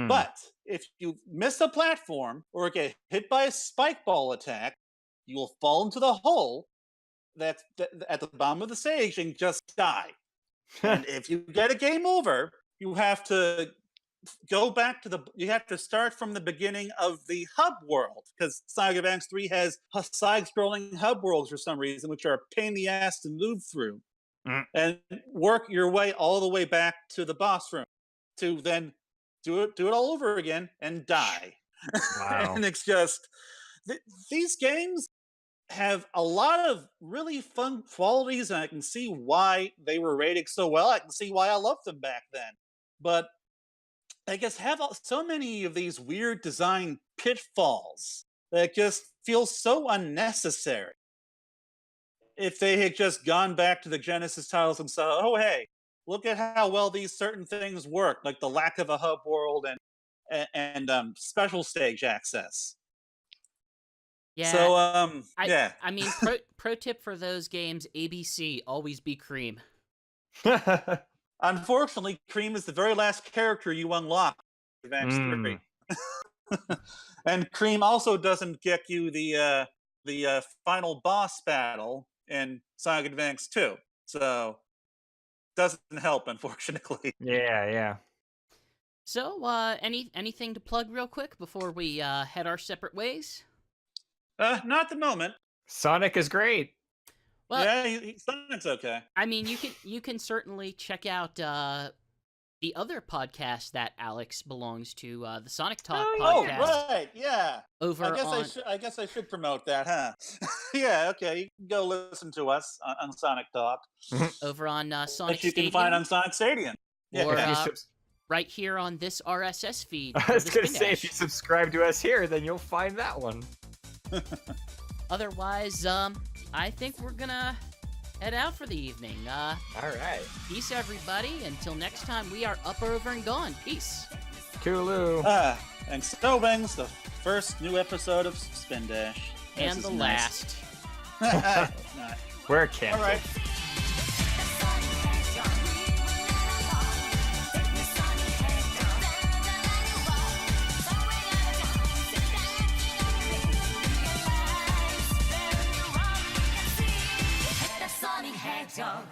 But if you miss a platform or get hit by a spike ball attack, you will fall into the hole that's at the bottom of the stage and just die. And if you get a game over, you have to go back to you have to start from the beginning of the hub world, because Sonic Advance 3 has side-scrolling hub worlds for some reason, which are a pain in the ass to move through, and work your way all the way back to the boss room to then do it all over again and die. Wow. And it's just these games have a lot of really fun qualities, and I can see why they were rated so well. I can see why I loved them back then. But I guess have so many of these weird design pitfalls that just feel so unnecessary. If they had just gone back to the Genesis titles and said, oh, hey, look at how well these certain things work, like the lack of a hub world and special stage access. Yeah. So, yeah. I mean, pro tip for those games, ABC, always be Cream. Unfortunately, Cream is the very last character you unlock in Advance 3. And Cream also doesn't get you the final boss battle in Sonic Advance 2. So, doesn't help, unfortunately. Yeah. So, anything to plug real quick before we head our separate ways? Not at the moment. Sonic is great. Well, yeah, Sonic's okay. I mean, you can certainly check out the other podcast that Alex belongs to, the Sonic Talk podcast. Oh, right, yeah. I guess I should promote that, huh? Yeah, okay. You can go listen to us on Sonic Talk. Over on Sonic Which you Stadium. can find on Sonic Stadium. Yeah. Or right here on this RSS feed. I was going to say, if you subscribe to us here, then you'll find that one. Otherwise, I think we're gonna head out for the evening. All right. Peace, everybody. Until next time, we are up, over, and gone. Peace. Cooloo. And so ends the first new episode of Spindash. And the last. We're canceled. All right. Hedgehog.